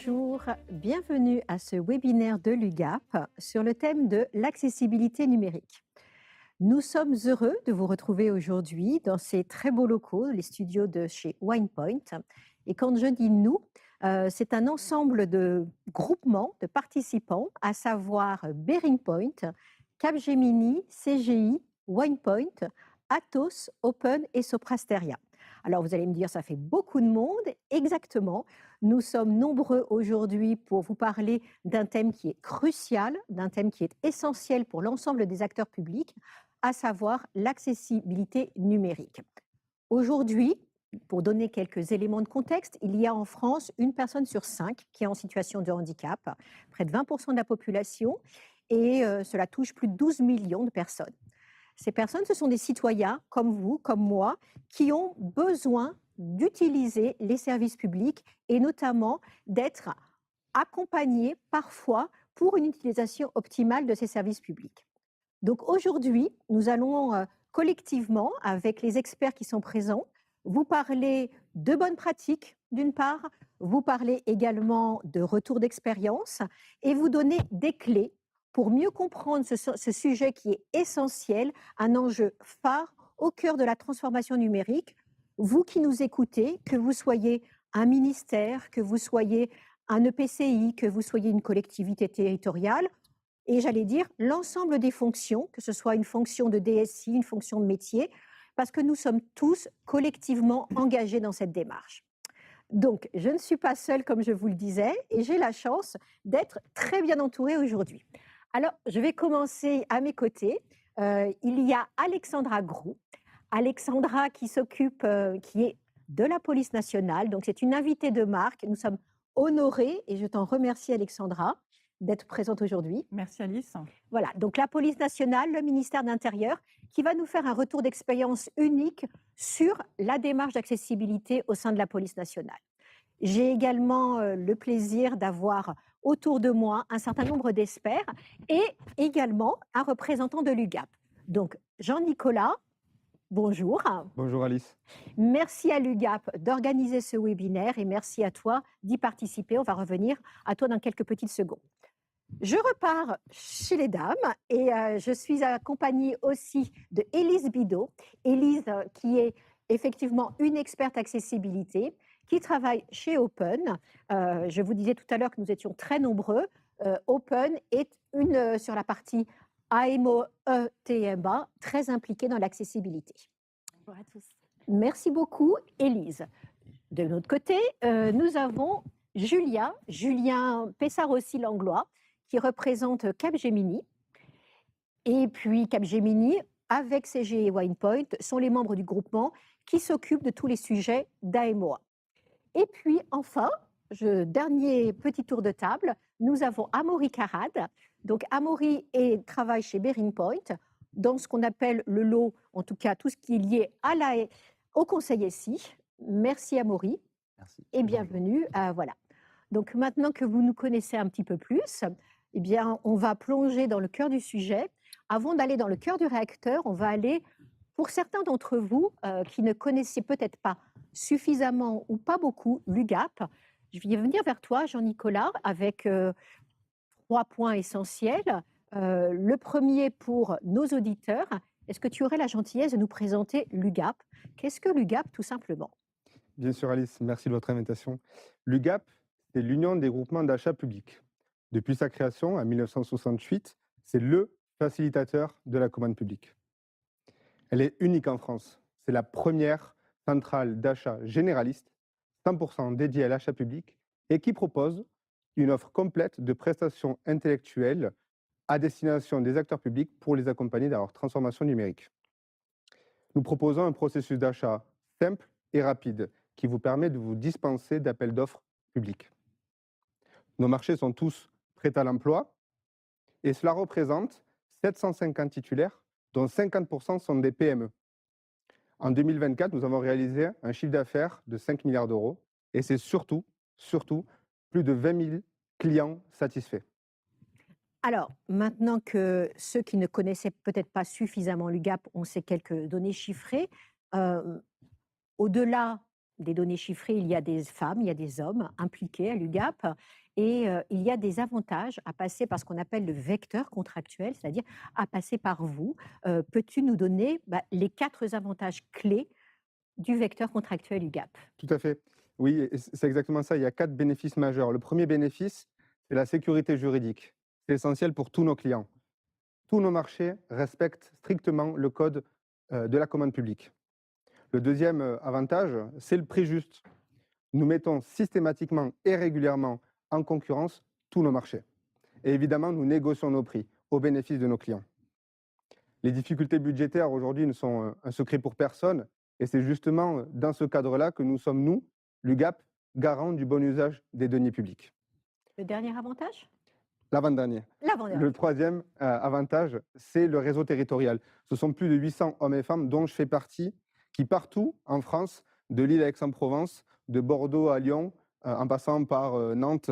Bonjour, bienvenue à ce webinaire de l'UGAP sur le thème de l'accessibilité numérique. Nous sommes heureux de vous retrouver aujourd'hui dans ces très beaux locaux, les studios de chez WinePoint. Et quand je dis nous, c'est un ensemble de groupements, de participants, à savoir BearingPoint, Capgemini, CGI, WinePoint, Atos, Open et Soprasteria. Alors vous allez me dire, ça fait beaucoup de monde. Exactement. Nous sommes nombreux aujourd'hui pour vous parler d'un thème qui est crucial, d'un thème qui est essentiel pour l'ensemble des acteurs publics, à savoir l'accessibilité numérique. Aujourd'hui, pour donner quelques éléments de contexte, il y a en France une personne sur 5 qui est en situation de handicap, près de 20% de la population, et cela touche plus de 12 millions de personnes. Ces personnes, ce sont des citoyens comme vous, comme moi, qui ont besoin d'utiliser les services publics et notamment d'être accompagnés parfois pour une utilisation optimale de ces services publics. Donc aujourd'hui, nous allons collectivement, avec les experts qui sont présents, vous parler de bonnes pratiques, d'une part, vous parler également de retours d'expérience et vous donner des clés pour mieux comprendre ce sujet qui est essentiel, un enjeu phare au cœur de la transformation numérique. Vous qui nous écoutez, que vous soyez un ministère, que vous soyez un EPCI, que vous soyez une collectivité territoriale, et j'allais dire l'ensemble des fonctions, que ce soit une fonction de DSI, une fonction de métier, parce que nous sommes tous collectivement engagés dans cette démarche. Donc, je ne suis pas seule, comme je vous le disais, et j'ai la chance d'être très bien entourée aujourd'hui. Alors, je vais commencer à mes côtés. Il y a Alexandra Groux. Alexandra qui s'occupe, qui est de la police nationale, donc c'est une invitée de marque. Nous sommes honorés, et je t'en remercie Alexandra, d'être présente aujourd'hui. Merci Alice. Voilà, donc la police nationale, le ministère de l'Intérieur, qui va nous faire un retour d'expérience unique sur la démarche d'accessibilité au sein de la police nationale. J'ai également le plaisir d'avoir autour de moi un certain nombre d'experts et également un représentant de l'UGAP. Donc Jean-Nicolas, bonjour. Bonjour Alice. Merci à l'UGAP d'organiser ce webinaire et merci à toi d'y participer. On va revenir à toi dans quelques petites secondes. Je repars chez les dames et je suis accompagnée aussi de Élise Bidot. Élise qui est effectivement une experte accessibilité, qui travaille chez Open. Je vous disais tout à l'heure que nous étions très nombreux. Open est sur la partie AMO-ETMA, très impliquée dans l'accessibilité. Bonjour à tous. Merci beaucoup, Élise. De notre côté, nous avons Julien Pessarossi-Langlois, qui représente Capgemini. Et puis Capgemini, avec CG et WinePoint, sont les membres du groupement qui s'occupent de tous les sujets d'AMOA. Et puis enfin, dernier petit tour de table, nous avons Amaury Carrade. Donc Amaury travaille chez BearingPoint dans ce qu'on appelle le lot, en tout cas tout ce qui est lié au conseil SI. Merci Amaury. Merci. Et bienvenue. Voilà. Donc maintenant que vous nous connaissez un petit peu plus, eh bien, on va plonger dans le cœur du sujet. Avant d'aller dans le cœur du réacteur, on va aller, pour certains d'entre vous qui ne connaissaient peut-être pas suffisamment ou pas beaucoup l'UGAP, je vais venir vers toi, Jean-Nicolas, avec 3 points essentiels. Le premier pour nos auditeurs, est-ce que tu aurais la gentillesse de nous présenter l'UGAP? Qu'est-ce que l'UGAP, tout simplement? Bien sûr Alice, merci de votre invitation. L'UGAP, c'est l'Union des groupements d'achat publics. Depuis sa création en 1968, c'est le facilitateur de la commande publique. Elle est unique en France. C'est la première centrale d'achat généraliste, 100% dédiée à l'achat public et qui propose une offre complète de prestations intellectuelles à destination des acteurs publics pour les accompagner dans leur transformation numérique. Nous proposons un processus d'achat simple et rapide qui vous permet de vous dispenser d'appels d'offres publics. Nos marchés sont tous prêts à l'emploi et cela représente 750 titulaires, dont 50% sont des PME. En 2024, nous avons réalisé un chiffre d'affaires de 5 milliards d'euros et c'est surtout, plus de 20 000 clients satisfaits. Alors, maintenant que ceux qui ne connaissaient peut-être pas suffisamment l'UGAP ont ces quelques données chiffrées, au-delà des données chiffrées, il y a des femmes, il y a des hommes impliqués à l'UGAP et il y a des avantages à passer par ce qu'on appelle le vecteur contractuel, c'est-à-dire à passer par vous. Peux-tu nous donner, les 4 avantages clés du vecteur contractuel UGAP? Tout à fait. Oui, et c'est exactement ça. Il y a 4 bénéfices majeurs. Le premier bénéfice, c'est la sécurité juridique. C'est essentiel pour tous nos clients. Tous nos marchés respectent strictement le code de la commande publique. Le deuxième avantage, c'est le prix juste. Nous mettons systématiquement et régulièrement en concurrence tous nos marchés. Et évidemment, nous négocions nos prix au bénéfice de nos clients. Les difficultés budgétaires aujourd'hui ne sont un secret pour personne. Et c'est justement dans ce cadre-là que nous sommes, nous, l'UGAP, garant du bon usage des deniers publics. Le dernier avantage? L'avant-dernier. Le L'avant-dernier. troisième avantage, c'est le réseau territorial. Ce sont plus de 800 hommes et femmes dont je fais partie, qui partout en France, de Lille à Aix-en-Provence, de Bordeaux à Lyon, en passant par Nantes,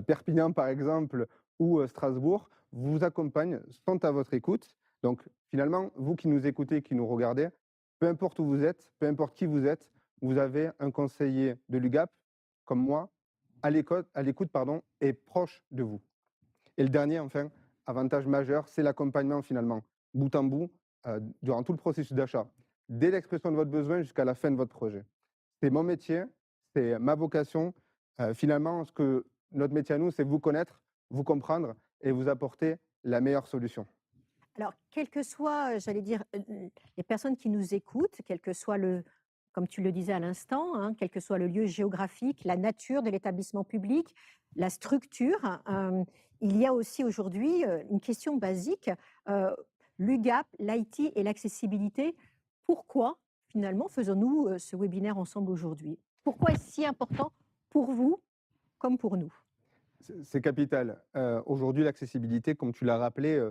Perpignan par exemple, ou Strasbourg, vous accompagnent, sont à votre écoute. Donc finalement, vous qui nous écoutez, qui nous regardez, peu importe où vous êtes, peu importe qui vous êtes, vous avez un conseiller de l'UGAP, comme moi, à l'écoute pardon, et proche de vous. Et le dernier, enfin, avantage majeur, c'est l'accompagnement finalement, bout en bout, durant tout le processus d'achat, dès l'expression de votre besoin jusqu'à la fin de votre projet. C'est mon métier, c'est ma vocation. Finalement, notre métier à nous, c'est vous connaître, vous comprendre et vous apporter la meilleure solution. Alors, quelles que soient, j'allais dire, les personnes qui nous écoutent, quel que soit le comme tu le disais à l'instant, hein, quel que soit le lieu géographique, la nature de l'établissement public, la structure, il y a aussi aujourd'hui, une question basique, heu, l'UGAP, l'IT et l'accessibilité. Pourquoi, finalement, faisons-nous, ce webinaire ensemble aujourd'hui? Pourquoi est-ce si important pour vous comme pour nous? C'est capital. Aujourd'hui, l'accessibilité, comme tu l'as rappelé,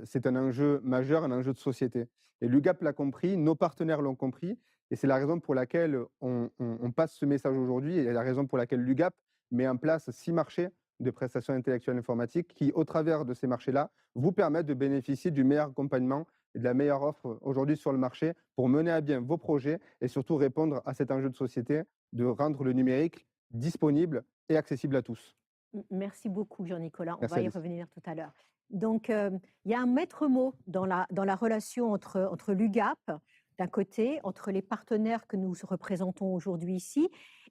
c'est un enjeu majeur, un enjeu de société. Et l'UGAP l'a compris, nos partenaires l'ont compris, et c'est la raison pour laquelle on passe ce message aujourd'hui, et la raison pour laquelle l'UGAP met en place 6 marchés de prestations intellectuelles informatiques qui, au travers de ces marchés-là, vous permettent de bénéficier du meilleur accompagnement et de la meilleure offre aujourd'hui sur le marché pour mener à bien vos projets et surtout répondre à cet enjeu de société de rendre le numérique disponible et accessible à tous. Merci beaucoup Jean-Nicolas, on Merci va y Alice. revenir tout à l'heure. Donc, il y a un maître mot dans la relation entre l'UGAP, d'un côté, entre les partenaires que nous représentons aujourd'hui ici,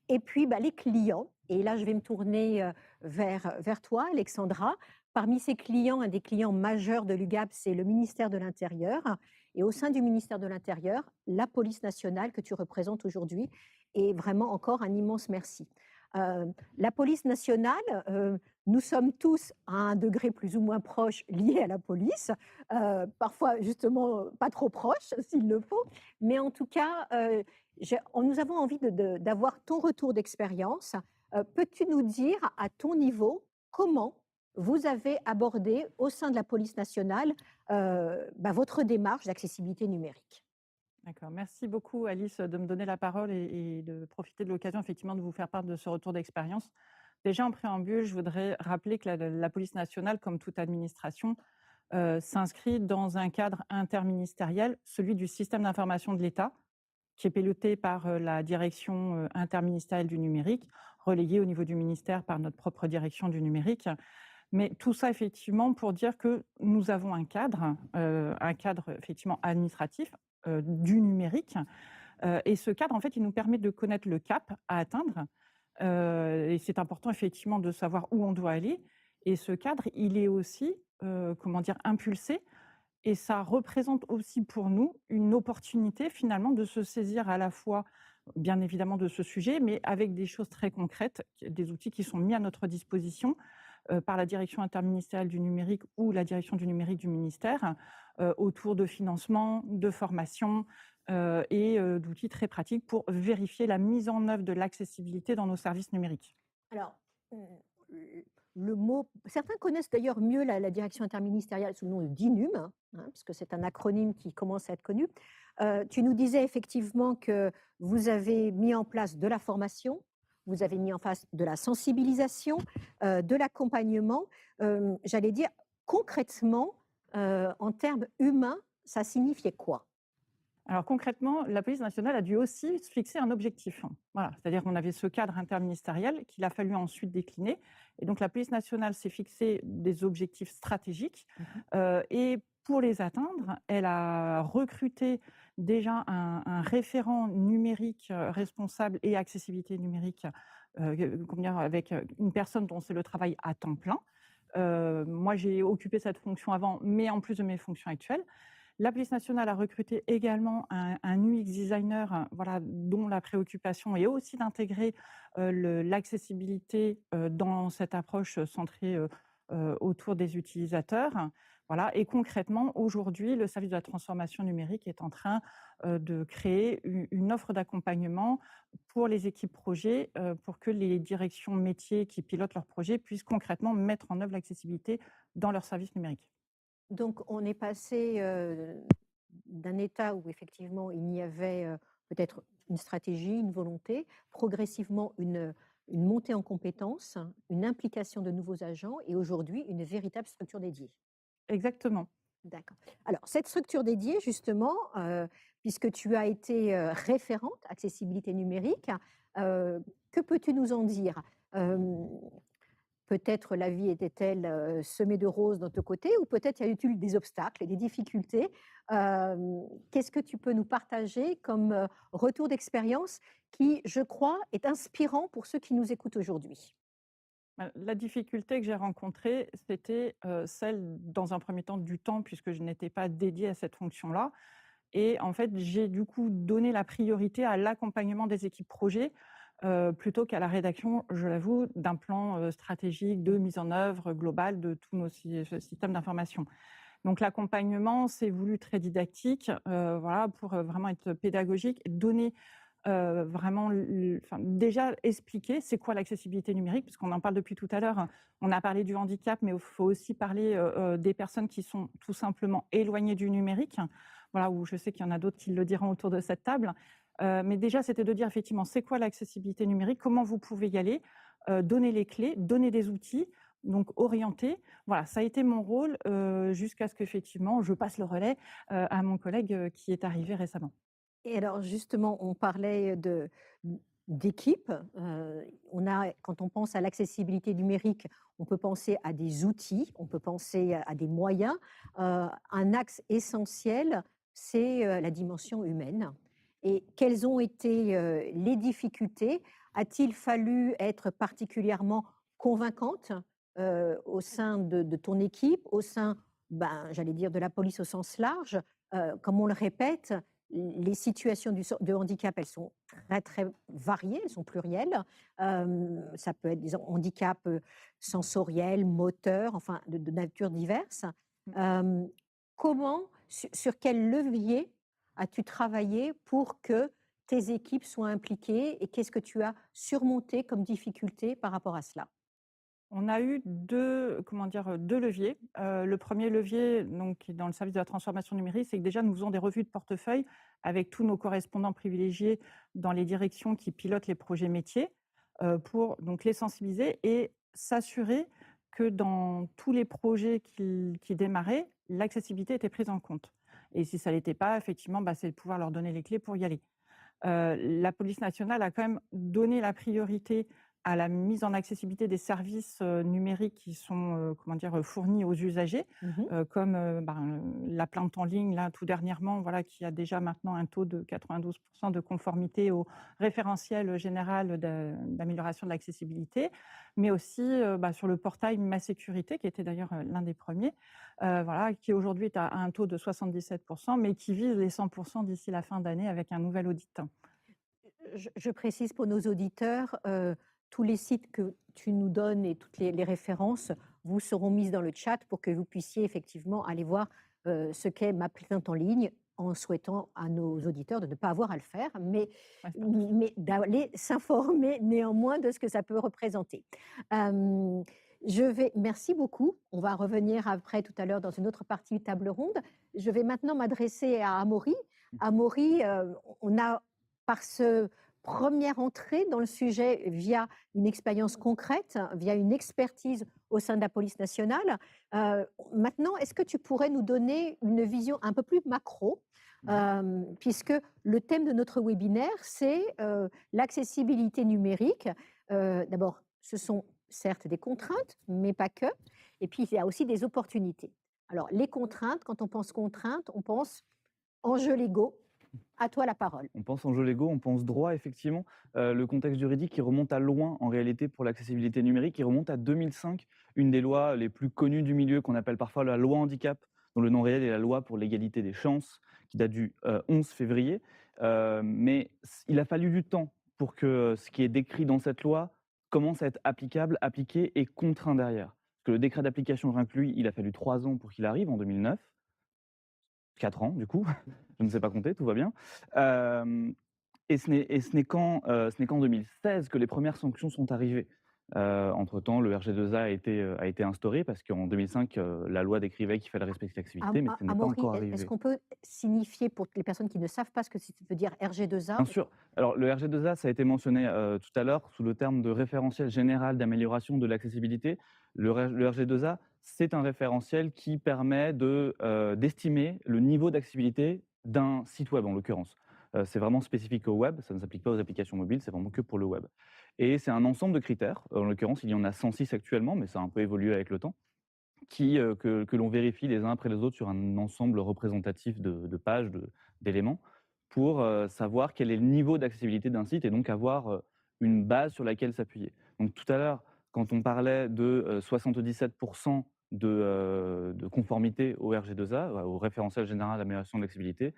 et puis, les clients. Et là, je vais me tourner, vers toi Alexandra. Parmi ces clients, un des clients majeurs de l'UGAP, c'est le ministère de l'Intérieur et au sein du ministère de l'Intérieur, la police nationale que tu représentes aujourd'hui et vraiment encore un immense merci. La police nationale, nous sommes tous à un degré plus ou moins proche liés à la police, parfois justement pas trop proche s'il le faut, mais en tout cas, nous avons envie d'avoir ton retour d'expérience. Peux-tu nous dire à ton niveau comment vous avez abordé au sein de la police nationale votre démarche d'accessibilité numérique? D'accord. Merci beaucoup, Alice, de me donner la parole et de profiter de l'occasion, effectivement, de vous faire part de ce retour d'expérience. Déjà, en préambule, je voudrais rappeler que la police nationale, comme toute administration, s'inscrit dans un cadre interministériel, celui du système d'information de l'État, qui est piloté par la direction interministérielle du numérique, relayée au niveau du ministère par notre propre direction du numérique. Mais tout ça, effectivement, pour dire que nous avons un cadre effectivement administratif du numérique. Et ce cadre, en fait, il nous permet de connaître le cap à atteindre. Et c'est important, effectivement, de savoir où on doit aller. Et ce cadre, il est aussi, comment dire, impulsé. Et ça représente aussi pour nous une opportunité, finalement, de se saisir à la fois, bien évidemment, de ce sujet, mais avec des choses très concrètes, des outils qui sont mis à notre disposition par la direction interministérielle du numérique ou la direction du numérique du ministère, autour de financement, de formation et d'outils très pratiques pour vérifier la mise en œuvre de l'accessibilité dans nos services numériques. Alors, le mot certains connaissent d'ailleurs mieux la direction interministérielle sous le nom de DINUM, parce que c'est un acronyme qui commence à être connu. Tu nous disais effectivement que vous avez mis en place de la formation, vous avez mis en place de la sensibilisation, de l'accompagnement. J'allais dire concrètement, en termes humains, ça signifiait quoi? Alors concrètement, la police nationale a dû aussi se fixer un objectif, hein. Voilà, c'est-à-dire qu'on avait ce cadre interministériel qu'il a fallu ensuite décliner et donc la police nationale s'est fixé des objectifs stratégiques, Mmh. et pour les atteindre, elle a recruté déjà un référent numérique, responsable et accessibilité numérique, comment dire? Avec, une personne dont c'est le travail à temps plein. Moi, j'ai occupé cette fonction avant, mais en plus de mes fonctions actuelles. La police nationale a recruté également un UX designer, voilà, dont la préoccupation est aussi d'intégrer, l'accessibilité, dans cette approche, centrée, autour des utilisateurs. Voilà et concrètement, aujourd'hui, le service de la transformation numérique est en train, de créer une offre d'accompagnement pour les équipes projets, pour que les directions métiers qui pilotent leurs projets puissent concrètement mettre en œuvre l'accessibilité dans leurs services numériques. Donc on est passé, d'un état où effectivement il y avait, peut-être une stratégie, une volonté, progressivement une montée en compétences, une implication de nouveaux agents et aujourd'hui une véritable structure dédiée. Exactement. D'accord. Alors cette structure dédiée justement, puisque tu as été, référente accessibilité numérique, que peux-tu nous en dire? Hem, Peut-être la vie était-elle, semée de roses dans ton côté ou peut-être y a-t-il des obstacles et des difficultés? Qu'est-ce que tu peux nous partager comme, retour d'expérience qui, je crois, est inspirant pour ceux qui nous écoutent aujourd'hui? La difficulté que j'ai rencontrée, c'était, celle, dans un premier temps, du temps puisque je n'étais pas dédiée à cette fonction-là et en fait, j'ai du coup donné la priorité à l'accompagnement des équipes projets, plutôt qu'à la rédaction, je l'avoue, d'un plan, stratégique de mise en œuvre globale de tous nos systèmes d'information. Donc l'accompagnement, c'est voulu très didactique, voilà, pour, vraiment être pédagogique, donner, vraiment enfin, déjà expliquer c'est quoi l'accessibilité numérique, puisqu'on en parle depuis tout à l'heure, hein. On a parlé du handicap, mais il faut aussi parler, des personnes qui sont tout simplement éloignées du numérique. Voilà, où je sais qu'il y en a d'autres qui le diront autour de cette table. Mais déjà, c'était de dire effectivement, c'est quoi l'accessibilité numérique? Comment vous pouvez y aller? Donner les clés, donner des outils, donc orienter. Voilà, ça a été mon rôle, jusqu'à ce qu'effectivement je passe le relais, à mon collègue, qui est arrivé récemment. Et alors justement, on parlait d'équipe. On a, quand on pense à l'accessibilité numérique, on peut penser à des outils, on peut penser à des moyens. Un axe essentiel, c'est la dimension humaine. Et quelles ont été les difficultés? A-t-il fallu être particulièrement convaincante au sein de ton équipe, au sein, ben, j'allais dire, de la police au sens large? Comme on le répète, les situations de handicap, elles sont très, très variées, elles sont plurielles. Ça peut être des handicaps sensoriels, moteurs, enfin de nature diverse. Hem, Comment, sur quel levier as-tu travaillé pour que tes équipes soient impliquées et qu'est-ce que tu as surmonté comme difficulté par rapport à cela? On a eu 2 comment dire? 2 leviers. Le premier levier, donc qui est dans le service de la transformation numérique, c'est que déjà nous faisons des revues de portefeuille avec tous nos correspondants privilégiés dans les directions qui pilotent les projets métiers, pour donc les sensibiliser et s'assurer que dans tous les projets qui démarraient, l'accessibilité était prise en compte et si ça ne l'était pas, effectivement, bah, c'est de pouvoir leur donner les clés pour y aller. La police nationale a quand même donné la priorité à la mise en accessibilité des services, numériques qui sont, comment dire? Fournis aux usagers, Mmh. comme, la plainte en ligne là tout dernièrement, voilà, qui a déjà maintenant un taux de 92 de conformité au référentiel général d'amélioration de l'accessibilité. Mais aussi, sur le portail Ma Sécurité qui était d'ailleurs, l'un des premiers, voilà, qui aujourd'hui est à un taux de 77 mais qui vise les 100 d'ici la fin d'année avec un nouvel audit. Je précise pour nos auditeurs, tous les sites que tu nous donnes et toutes les références vous seront mises dans le chat pour que vous puissiez effectivement aller voir, ce qu'est Ma Plainte en ligne, en souhaitant à nos auditeurs de ne pas avoir à le faire, Ouais, pas de souci. mais d'aller s'informer néanmoins de ce que ça peut représenter. Hem, Merci beaucoup. On va revenir après tout à l'heure dans une autre partie table ronde. Je vais maintenant m'adresser à Amaury. Amaury, on a par ce première entrée dans le sujet via une expérience concrète, via une expertise au sein de la police nationale. Maintenant, est-ce que tu pourrais nous donner une vision un peu plus macro, Mmh. puisque le thème de notre webinaire, c'est l'accessibilité numérique. D'abord, ce sont certes des contraintes, mais pas que. Et puis, il y a aussi des opportunités. Alors, les contraintes, quand on pense contraintes, on pense enjeux légaux. À toi la parole. On pense enjeux légaux, on pense droit, effectivement. Le contexte juridique, il remonte à loin, en réalité, pour l'accessibilité numérique. Il remonte à 2005, une des lois les plus connues du milieu, qu'on appelle parfois la loi handicap, dont le nom réel est la loi pour l'égalité des chances, qui date du 11 février. Mais il a fallu du temps pour que ce qui est décrit dans cette loi commence à être applicable, appliqué et contraint derrière. Parce que le décret d'application inclus, il a fallu 3 ans pour qu'il arrive, en 2009. 4 ans, du coup. Je ne sais pas compter, tout va bien. Hem Et ce n'est qu'en 2016 que les premières sanctions sont arrivées. Entre-temps, le RG2A a été instauré parce qu'en 2005, la loi décrivait qu'il fallait respecter l'accessibilité, mais ce n'est pas Amaury, encore est-ce arrivé. qu'on peut signifier pour les personnes qui ne savent pas ce que ça veut dire RG2A? Bien sûr. Alors le RG2A, ça a été mentionné, tout à l'heure sous le terme de référentiel général d'amélioration de l'accessibilité. Le RG2A, c'est un référentiel qui permet d'estimer le niveau d'accessibilité d'un site web, en l'occurrence. C'est vraiment spécifique au web, ça ne s'applique pas aux applications mobiles, c'est vraiment que pour le web. Et c'est un ensemble de critères, en l'occurrence, il y en a 106 actuellement, mais ça a un peu évolué avec le temps, que l'on vérifie les uns après les autres sur un ensemble représentatif de pages, d'éléments, pour savoir quel est le niveau d'accessibilité d'un site et donc avoir une base sur laquelle s'appuyer. Donc tout à l'heure, quand on parlait de 77 de conformité au RG2A, au référentiel général d'amélioration de l'accessibilité,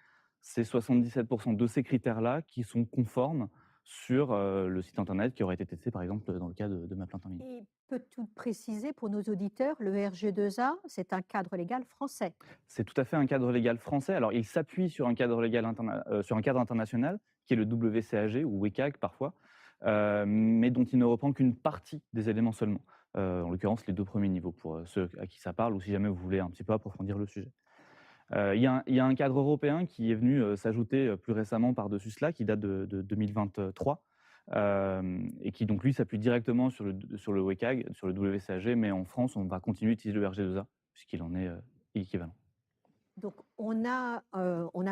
c'est 77 de ces critères-là qui sont conformes sur le site internet qui aurait été testé, par exemple, dans le cas de ma plainte en ligne. Et peux-tu préciser pour nos auditeurs, le RG2A, c'est un cadre légal français? C'est tout à fait un cadre légal français. Alors, il s'appuie sur un cadre légal sur un cadre international qui est le WCAG ou WCAG parfois, mais dont il ne reprend qu'une partie des éléments seulement. En l'occurrence, les 2 premiers niveaux pour, ceux à qui ça parle ou si jamais vous voulez un petit peu approfondir le sujet. Il y a un cadre européen qui est venu, s'ajouter, plus récemment par-dessus cela, qui date de 2023, et qui donc lui s'appuie directement sur le WCAG, sur le WCAG, mais en France, on va continuer d'utiliser le RG2A puisqu'il en est, équivalent. Donc on a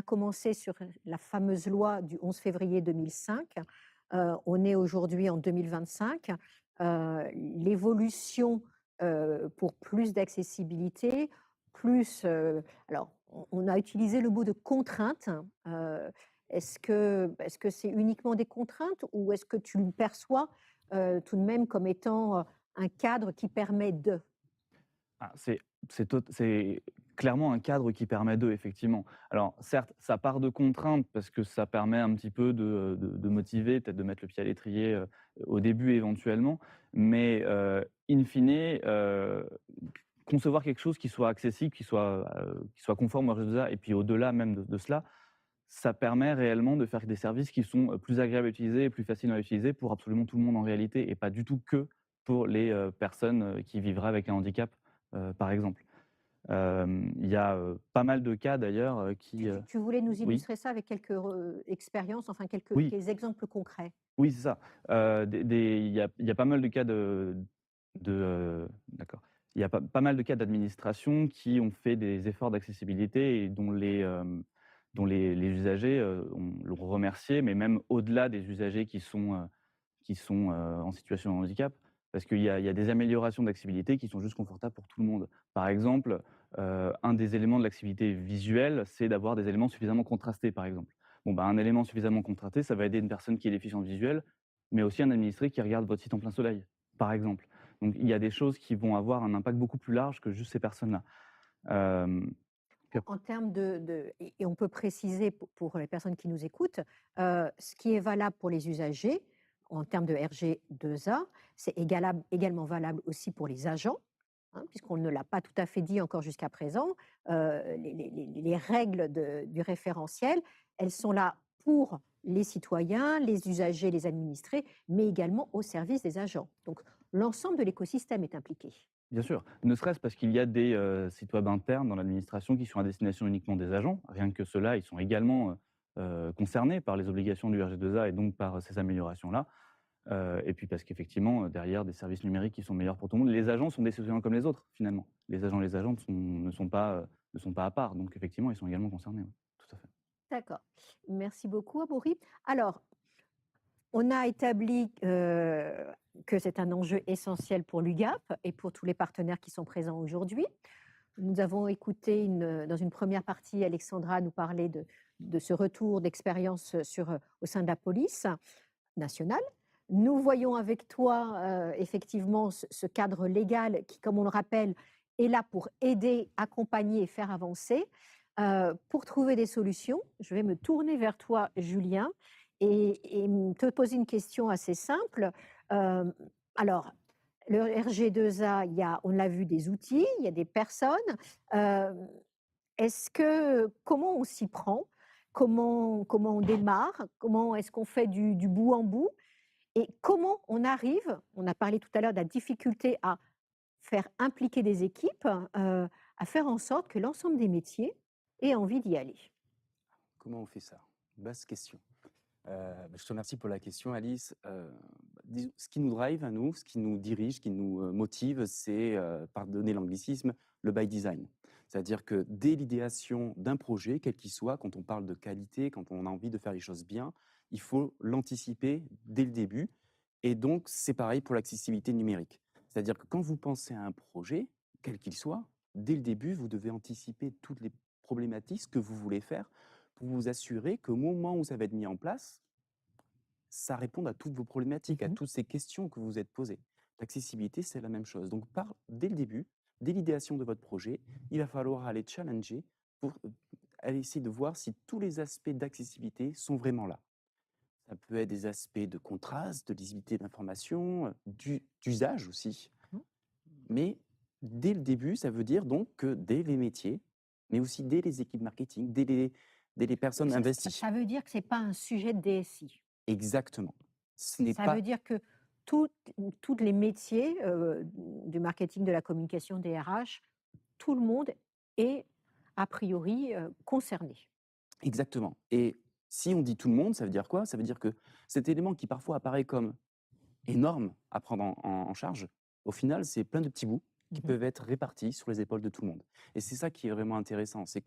commencé sur la fameuse loi du 11 février 2005. On est aujourd'hui en 2025. L'évolution, pour plus d'accessibilité, plus, alors on a utilisé le mot de contrainte. Est-ce que c'est uniquement des contraintes ou est-ce que tu le perçois, tout de même comme étant, un cadre qui permet de? Ah, c'est clairement un cadre qui permet d'eux, effectivement. Alors certes, ça part de contraintes parce que ça permet un petit peu de motiver, peut-être de mettre le pied à l'étrier, au début éventuellement, mais in fine, concevoir quelque chose qui soit accessible, qui soit conforme au RGPD et puis au-delà même de cela, ça permet réellement de faire des services qui sont, plus agréables à utiliser et plus faciles à utiliser pour absolument tout le monde en réalité et pas du tout que pour les, personnes, qui vivraient avec un handicap, par exemple. Il y a, pas mal de cas d'ailleurs, Tu qui, tu voulais nous oui, illustrer ça avec quelques expériences, enfin oui, quelques exemples concrets? oui, c'est ça. Il y a pas mal de cas d'accord. Il y a pas mal de cas d'administration qui ont fait des efforts d'accessibilité et dont les usagers, l'ont remercié, mais même au-delà des usagers qui sont en situation de handicap. Parce qu'il y a des améliorations d'accessibilité qui sont juste confortables pour tout le monde. Par exemple, un des éléments de l'accessibilité visuelle, c'est d'avoir des éléments suffisamment contrastés, par exemple. Bon, bah, un élément suffisamment contrasté, ça va aider une personne qui est déficiente visuelle, mais aussi un administré qui regarde votre site en plein soleil, par exemple. Donc il y a des choses qui vont avoir un impact beaucoup plus large que juste ces personnes-là. Hem, puis En termes et on peut préciser pour les personnes qui nous écoutent, ce qui est valable pour les usagers en termes de RG2A, c'est également valable aussi pour les agents, hein, puisqu'on ne l'a pas tout à fait dit encore jusqu'à présent. Les règles du référentiel, elles sont là pour les citoyens, les usagers, les administrés, mais également au service des agents. Donc l'ensemble de l'écosystème est impliqué. Bien sûr, ne serait-ce parce qu'il y a des, sites web internes dans l'administration qui sont à destination uniquement des agents. Rien que ceux-là, ils sont également, concernés par les obligations du RG2A et donc par ces améliorations-là. Et puis parce qu'effectivement, derrière des services numériques qui sont meilleurs pour tout le monde. Les agents sont des citoyens comme les autres, finalement. Les agents et les agentes ne sont pas à part. Donc effectivement, ils sont également concernés, oui, tout à fait. D'accord. Merci beaucoup, Amaury. Alors, on a établi que c'est un enjeu essentiel pour l'UGAP et pour tous les partenaires qui sont présents aujourd'hui. Nous avons écouté dans une première partie, Alexandra nous parler de ce retour d'expérience au sein de la police nationale. Nous voyons avec toi effectivement ce cadre légal qui, comme on le rappelle, est là pour aider, accompagner et faire avancer. Pour trouver des solutions, je vais me tourner vers toi, Julien, et te poser une question assez simple. Euh, alors, le RG2A, on l'a vu, des outils, il y a des personnes. Euh, comment on s'y prend? Comment on démarre? Comment est-ce qu'on fait du bout en bout? Et comment on a parlé tout à l'heure de la difficulté à faire impliquer des équipes, à faire en sorte que l'ensemble des métiers aient envie d'y aller? Comment on fait ça? Basse question. Je te remercie pour la question, Alice. Disons, ce qui nous drive à nous, ce qui nous dirige, ce qui nous motive, c'est, pardonnez l'anglicisme, le by design. C'est-à-dire que dès l'idéation d'un projet, quel qu'il soit, quand on parle de qualité, quand on a envie de faire les choses bien, il faut l'anticiper dès le début. Et donc, c'est pareil pour l'accessibilité numérique. C'est-à-dire que quand vous pensez à un projet, quel qu'il soit, dès le début, vous devez anticiper toutes les problématiques, ce que vous voulez faire, pour vous assurer qu'au moment où ça va être mis en place, ça réponde à toutes vos problématiques, à Mhm. toutes ces questions que vous vous êtes posées. L'accessibilité, c'est la même chose. Donc, dès le début, dès l'idéation de votre projet, il va falloir aller challenger pour aller essayer de voir si tous les aspects d'accessibilité sont vraiment là. Ça peut être des aspects de contraste, de lisibilité d'information, d'usage aussi. Mhm. Mais dès le début, ça veut dire donc que dès les métiers, mais aussi dès les équipes marketing, dès les personnes investies. Ça veut dire que ce n'est pas un sujet de DSI. Exactement. Ce n'est Ça veut pas dire que tout- tous les métiers du marketing, de la communication, des RH, tout le monde est a priori concerné. exactement. Et si on dit tout le monde, ça veut dire quoi? Ça veut dire que cet élément qui parfois apparaît comme énorme à prendre en charge, au final, c'est plein de petits bouts qui Mhm. peuvent être répartis sur les épaules de tout le monde. Et c'est ça qui est vraiment intéressant, c'est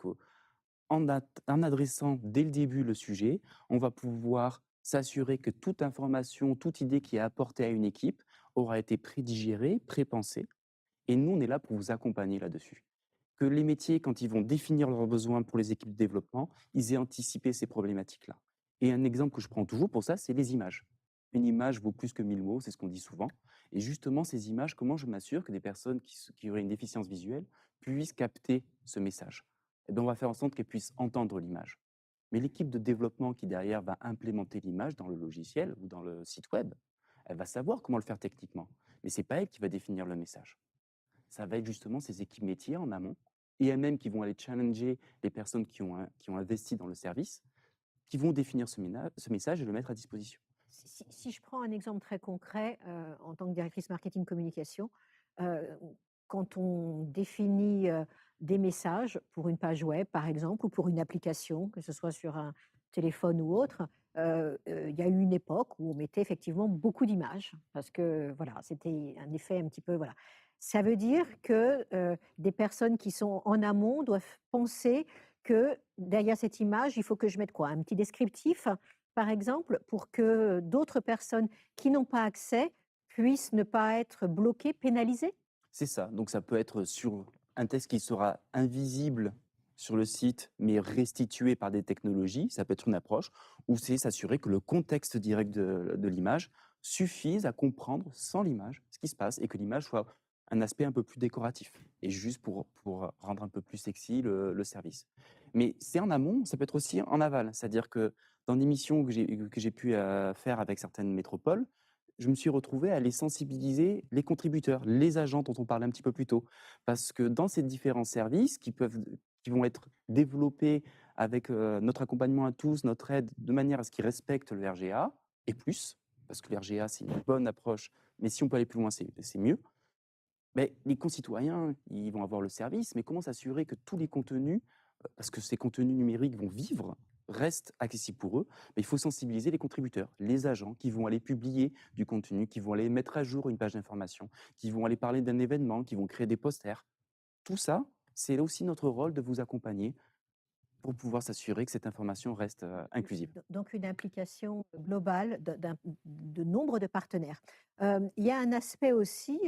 en adressant dès le début le sujet, on va pouvoir s'assurer que toute information, toute idée qui est apportée à une équipe aura été prédigérée, prépensée. Et nous, on est là pour vous accompagner là-dessus. Que les métiers, quand ils vont définir leurs besoins pour les équipes de développement, ils aient anticipé ces problématiques-là. Et un exemple que je prends toujours pour ça, c'est les images. Une image vaut plus que 1000 mots, c'est ce qu'on dit souvent. Et justement, ces images, comment je m'assure que des personnes qui auraient une déficience visuelle puissent capter ce message? Eh bien, on va faire en sorte qu'elles puissent entendre l'image. Mais l'équipe de développement qui derrière va implémenter l'image dans le logiciel ou dans le site web, elle va savoir comment le faire techniquement. Mais ce n'est pas elle qui va définir le message. Ça va être justement ces équipes métiers en amont et elles-mêmes qui vont aller challenger les personnes qui ont investi dans le service, qui vont définir ce message et le mettre à disposition. Si je prends un exemple très concret, en tant que directrice marketing communication, heu, quand on définit, des messages pour une page web, par exemple, ou pour une application, que ce soit sur un téléphone ou autre, il y a eu une époque où on mettait effectivement beaucoup d'images parce que, voilà, c'était un effet un petit peu, voilà. Ça veut dire que, des personnes qui sont en amont doivent penser que derrière cette image, il faut que je mette quoi? Un petit descriptif? Par exemple, pour que d'autres personnes qui n'ont pas accès puissent ne pas être bloquées, pénalisées? C'est ça. Donc ça peut être sur un texte qui sera invisible sur le site, mais restitué par des technologies. Ça peut être une approche, ou c'est s'assurer que le contexte direct de l'image suffise à comprendre sans l'image ce qui se passe et que l'image soit un aspect un peu plus décoratif et juste pour rendre un peu plus sexy le service. Mais c'est en amont, ça peut être aussi en aval. C'est-à-dire que dans des missions que j'ai pu faire avec certaines métropoles, je me suis retrouvé à aller sensibiliser les contributeurs, les agents dont on parlait un petit peu plus tôt. Parce que dans ces différents services qui vont être développés avec notre accompagnement à tous, notre aide, de manière à ce qu'ils respectent le RGA, et plus, parce que le RGA, c'est une bonne approche, mais si on peut aller plus loin, c'est mieux. Mais les concitoyens, ils vont avoir le service, mais comment s'assurer que tous les contenus, parce que ces contenus numériques vont vivre, restent accessibles pour eux? Mais il faut sensibiliser les contributeurs, les agents qui vont aller publier du contenu, qui vont aller mettre à jour une page d'information, qui vont aller parler d'un événement, qui vont créer des posters. Tout ça, c'est aussi notre rôle de vous accompagner pour pouvoir s'assurer que cette information reste inclusive. Donc une implication globale de nombre de partenaires. Il y a un aspect aussi,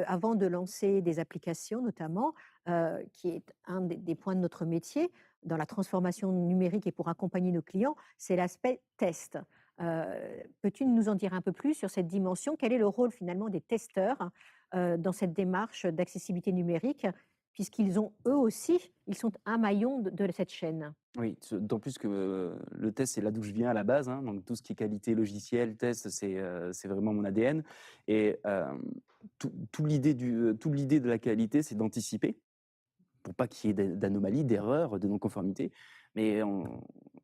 avant de lancer des applications notamment, qui est un des points de notre métier dans la transformation numérique et pour accompagner nos clients, c'est l'aspect test. Peux-tu nous en dire un peu plus sur cette dimension? Quel est le rôle finalement des testeurs dans cette démarche d'accessibilité numérique, puisqu'ils ont eux aussi, ils sont un maillon de cette chaîne? Oui, d'autant plus que le test, c'est là d'où je viens à la base, hein, donc tout ce qui est qualité logicielle, test, c'est vraiment mon ADN. Et tout l'idée de la qualité, c'est d'anticiper pour pas qu'il y ait d'anomalies, d'erreurs, de non-conformité. Mais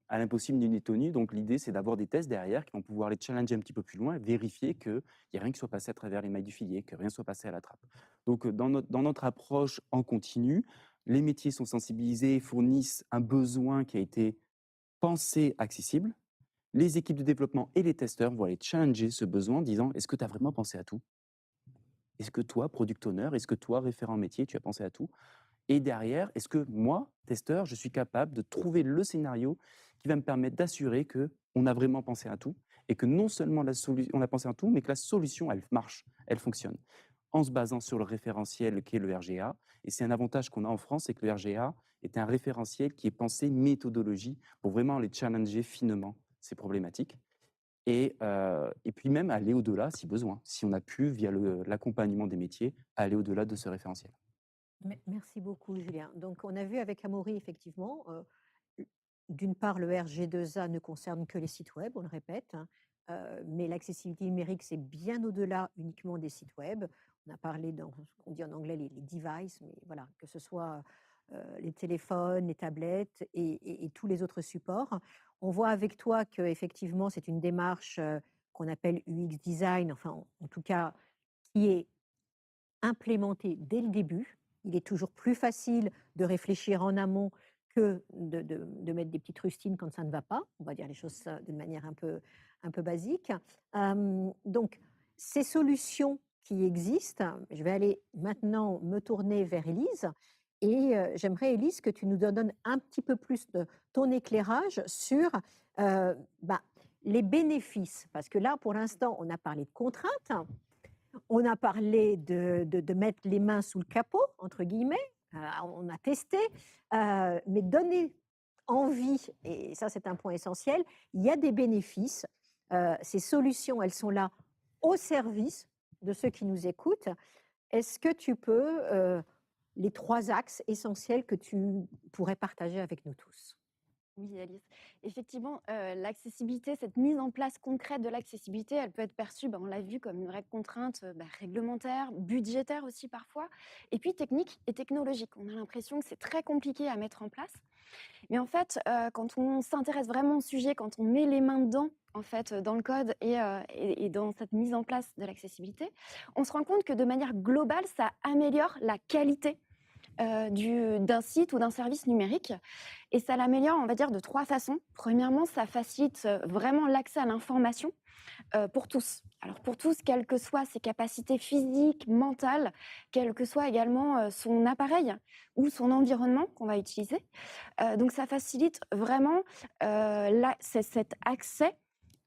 à l'impossible, nul n'est tenu. Donc l'idée, c'est d'avoir des tests derrière qui vont pouvoir les challenger un petit peu plus loin et vérifier qu'il n'y a rien qui soit passé à travers les mailles du filet, que rien soit passé à la trappe. Donc dans notre approche en continu, les métiers sont sensibilisés, fournissent un besoin qui a été pensé accessible. Les équipes de développement et les testeurs vont aller challenger ce besoin en disant: est-ce que tu as vraiment pensé à tout? Est-ce que toi, product owner, est-ce que toi, référent métier, tu as pensé à tout? Et derrière, est-ce que moi, testeur, je suis capable de trouver le scénario qui va me permettre d'assurer qu'on a vraiment pensé à tout et que non seulement on a pensé à tout, mais que la solution, elle marche, elle fonctionne, en se basant sur le référentiel qui est le RGA. Et c'est un avantage qu'on a en France, c'est que le RGA est un référentiel qui est pensé méthodologie pour vraiment aller challenger finement ces problématiques. Et puis même aller au-delà si besoin, si on a pu, via l'accompagnement des métiers, aller au-delà de ce référentiel. Merci beaucoup, Julien. Donc, on a vu avec Amaury, effectivement, d'une part, le RG2A ne concerne que les sites web, on le répète, hein, mais l'accessibilité numérique, c'est bien au-delà uniquement des sites web. On a parlé dans ce qu'on dit en anglais les devices, mais voilà, que ce soit les téléphones, les tablettes et tous les autres supports. On voit avec toi qu'effectivement, c'est une démarche qu'on appelle UX design, enfin, en tout cas, qui est implémentée dès le début. Il est toujours plus facile de réfléchir en amont que de mettre des petites rustines quand ça ne va pas. On va dire les choses d'une manière un peu basique. Donc, ces solutions qui existent, je vais aller maintenant me tourner vers Élise. Et j'aimerais, Élise, que tu nous donnes un petit peu plus de ton éclairage sur les bénéfices. Parce que là, pour l'instant, on a parlé de contraintes. On a parlé de mettre les mains sous le capot, entre guillemets. On a testé, mais donner envie, et ça c'est un point essentiel, il y a des bénéfices. Ces solutions, elles sont là au service de ceux qui nous écoutent. Est-ce que tu peux, les 3 axes essentiels que tu pourrais partager avec nous tous? Oui, Alice. Effectivement, l'accessibilité, cette mise en place concrète de l'accessibilité, elle peut être perçue, on l'a vu, comme une vraie contrainte réglementaire, budgétaire aussi parfois, et puis technique et technologique. On a l'impression que c'est très compliqué à mettre en place. Mais en fait, quand on s'intéresse vraiment au sujet, quand on met les mains dedans, en fait, dans le code et dans cette mise en place de l'accessibilité, on se rend compte que de manière globale, ça améliore la qualité d'un site ou d'un service numérique. Et ça l'améliore, on va dire, de 3 façons. Premièrement, ça facilite vraiment l'accès à l'information pour tous. Alors pour tous, quelles que soient ses capacités physiques, mentales, quel que soit également son appareil ou son environnement qu'on va utiliser. Donc ça facilite vraiment cet accès.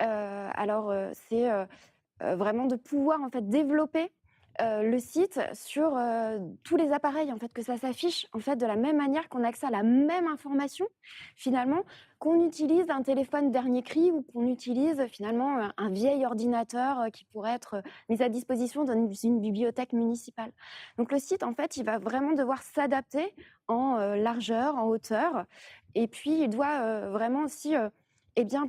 C'est vraiment de pouvoir en fait développer le site sur tous les appareils, en fait, que ça s'affiche en fait de la même manière, qu'on a accès à la même information finalement, qu'on utilise un téléphone dernier cri ou qu'on utilise finalement un vieil ordinateur qui pourrait être mis à disposition dans une bibliothèque municipale. Donc le site, en fait, il va vraiment devoir s'adapter en largeur, en hauteur, et puis il doit vraiment aussi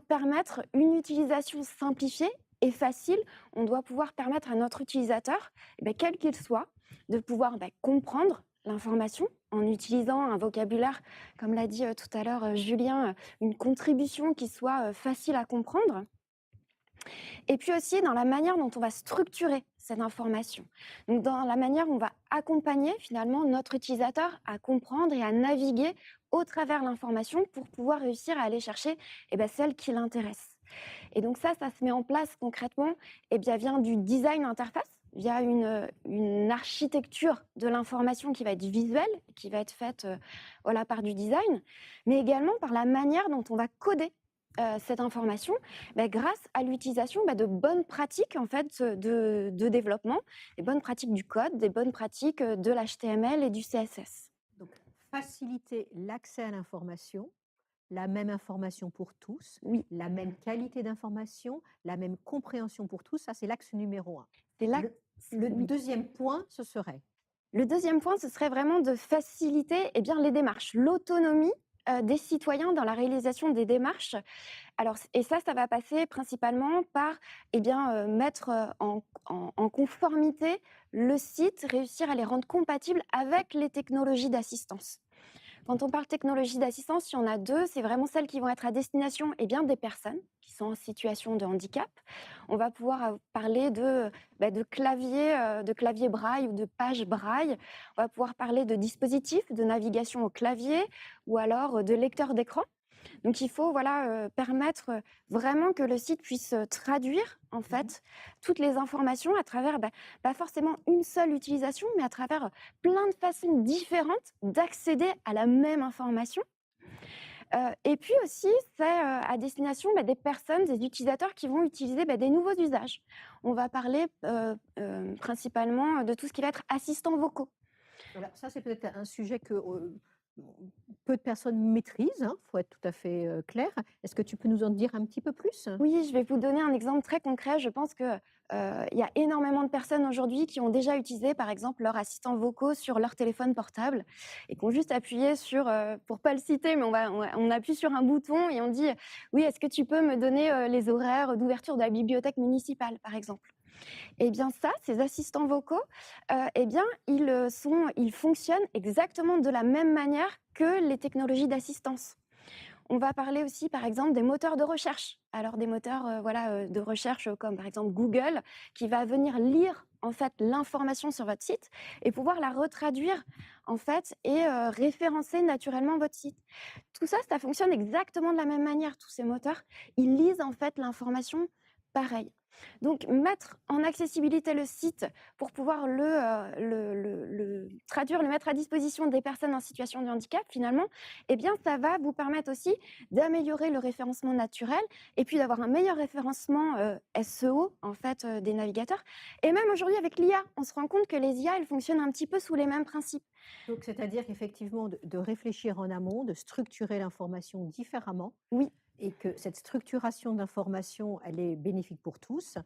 permettre une utilisation simplifiée et facile. On doit pouvoir permettre à notre utilisateur, quel qu'il soit, de pouvoir comprendre l'information en utilisant un vocabulaire, comme l'a dit tout à l'heure Julien, une contribution qui soit facile à comprendre. Et puis aussi dans la manière dont on va structurer cette information. Donc dans la manière où on va accompagner finalement notre utilisateur à comprendre et à naviguer au travers l'information pour pouvoir réussir à aller chercher celle qui l'intéresse. Et donc ça se met en place concrètement vient du design interface. via une architecture de l'information qui va être visuelle, qui va être faite voilà, par du design, mais également par la manière dont on va coder cette information grâce à l'utilisation de bonnes pratiques en fait, de développement, des bonnes pratiques du code, des bonnes pratiques de l'HTML et du CSS. Donc, faciliter l'accès à l'information, la même information pour tous, Oui, la même qualité d'information, la même compréhension pour tous, ça c'est l'axe numéro un. c'est là. Le Oui. deuxième point, ce serait Le deuxième point, ce serait vraiment de faciliter les démarches, l'autonomie des citoyens dans la réalisation des démarches. Alors, et ça va passer principalement par mettre en conformité le site, réussir à les rendre compatibles avec les technologies d'assistance. Quand on parle technologie d'assistance, il y en a deux. C'est vraiment celles qui vont être à destination des personnes qui sont en situation de handicap. On va pouvoir parler de clavier braille ou de page braille. On va pouvoir parler de dispositifs de navigation au clavier ou alors de lecteur d'écran. Donc, il faut permettre vraiment que le site puisse traduire en fait toutes les informations à travers pas forcément une seule utilisation, mais à travers plein de façons différentes d'accéder à la même information. Et puis aussi, c'est à destination des personnes, des utilisateurs qui vont utiliser des nouveaux usages. On va parler principalement de tout ce qui va être assistants vocaux. voilà, ça c'est peut-être un sujet que peu de personnes maîtrisent, il faut être tout à fait clair. Est-ce que tu peux nous en dire un petit peu plus? Oui, je vais vous donner un exemple très concret. Je pense qu'il y a énormément de personnes aujourd'hui qui ont déjà utilisé, par exemple, leurs assistants vocaux sur leur téléphone portable et qui ont juste appuyé sur, pour ne pas le citer, mais on appuie sur un bouton et on dit « Oui, est-ce que tu peux me donner les horaires d'ouverture de la bibliothèque municipale ?» par exemple. Eh bien ça, ces assistants vocaux, ils fonctionnent exactement de la même manière que les technologies d'assistance. On va parler aussi, par exemple, des moteurs de recherche. Alors, des moteurs de recherche comme, par exemple, Google, qui va venir lire, en fait, l'information sur votre site et pouvoir la retraduire, en fait, et référencer naturellement votre site. Tout ça, ça fonctionne exactement de la même manière. Tous ces moteurs, ils lisent, en fait, l'information pareil. Donc, mettre en accessibilité le site pour pouvoir le traduire, le mettre à disposition des personnes en situation de handicap, finalement, ça va vous permettre aussi d'améliorer le référencement naturel et puis d'avoir un meilleur référencement SEO, en fait, des navigateurs. Et même aujourd'hui, avec l'IA, on se rend compte que les IA, elles fonctionnent un petit peu sous les mêmes principes. Donc, c'est-à-dire qu'effectivement, de réfléchir en amont, de structurer l'information différemment. Oui. Et que cette structuration d'information, elle est bénéfique pour tous,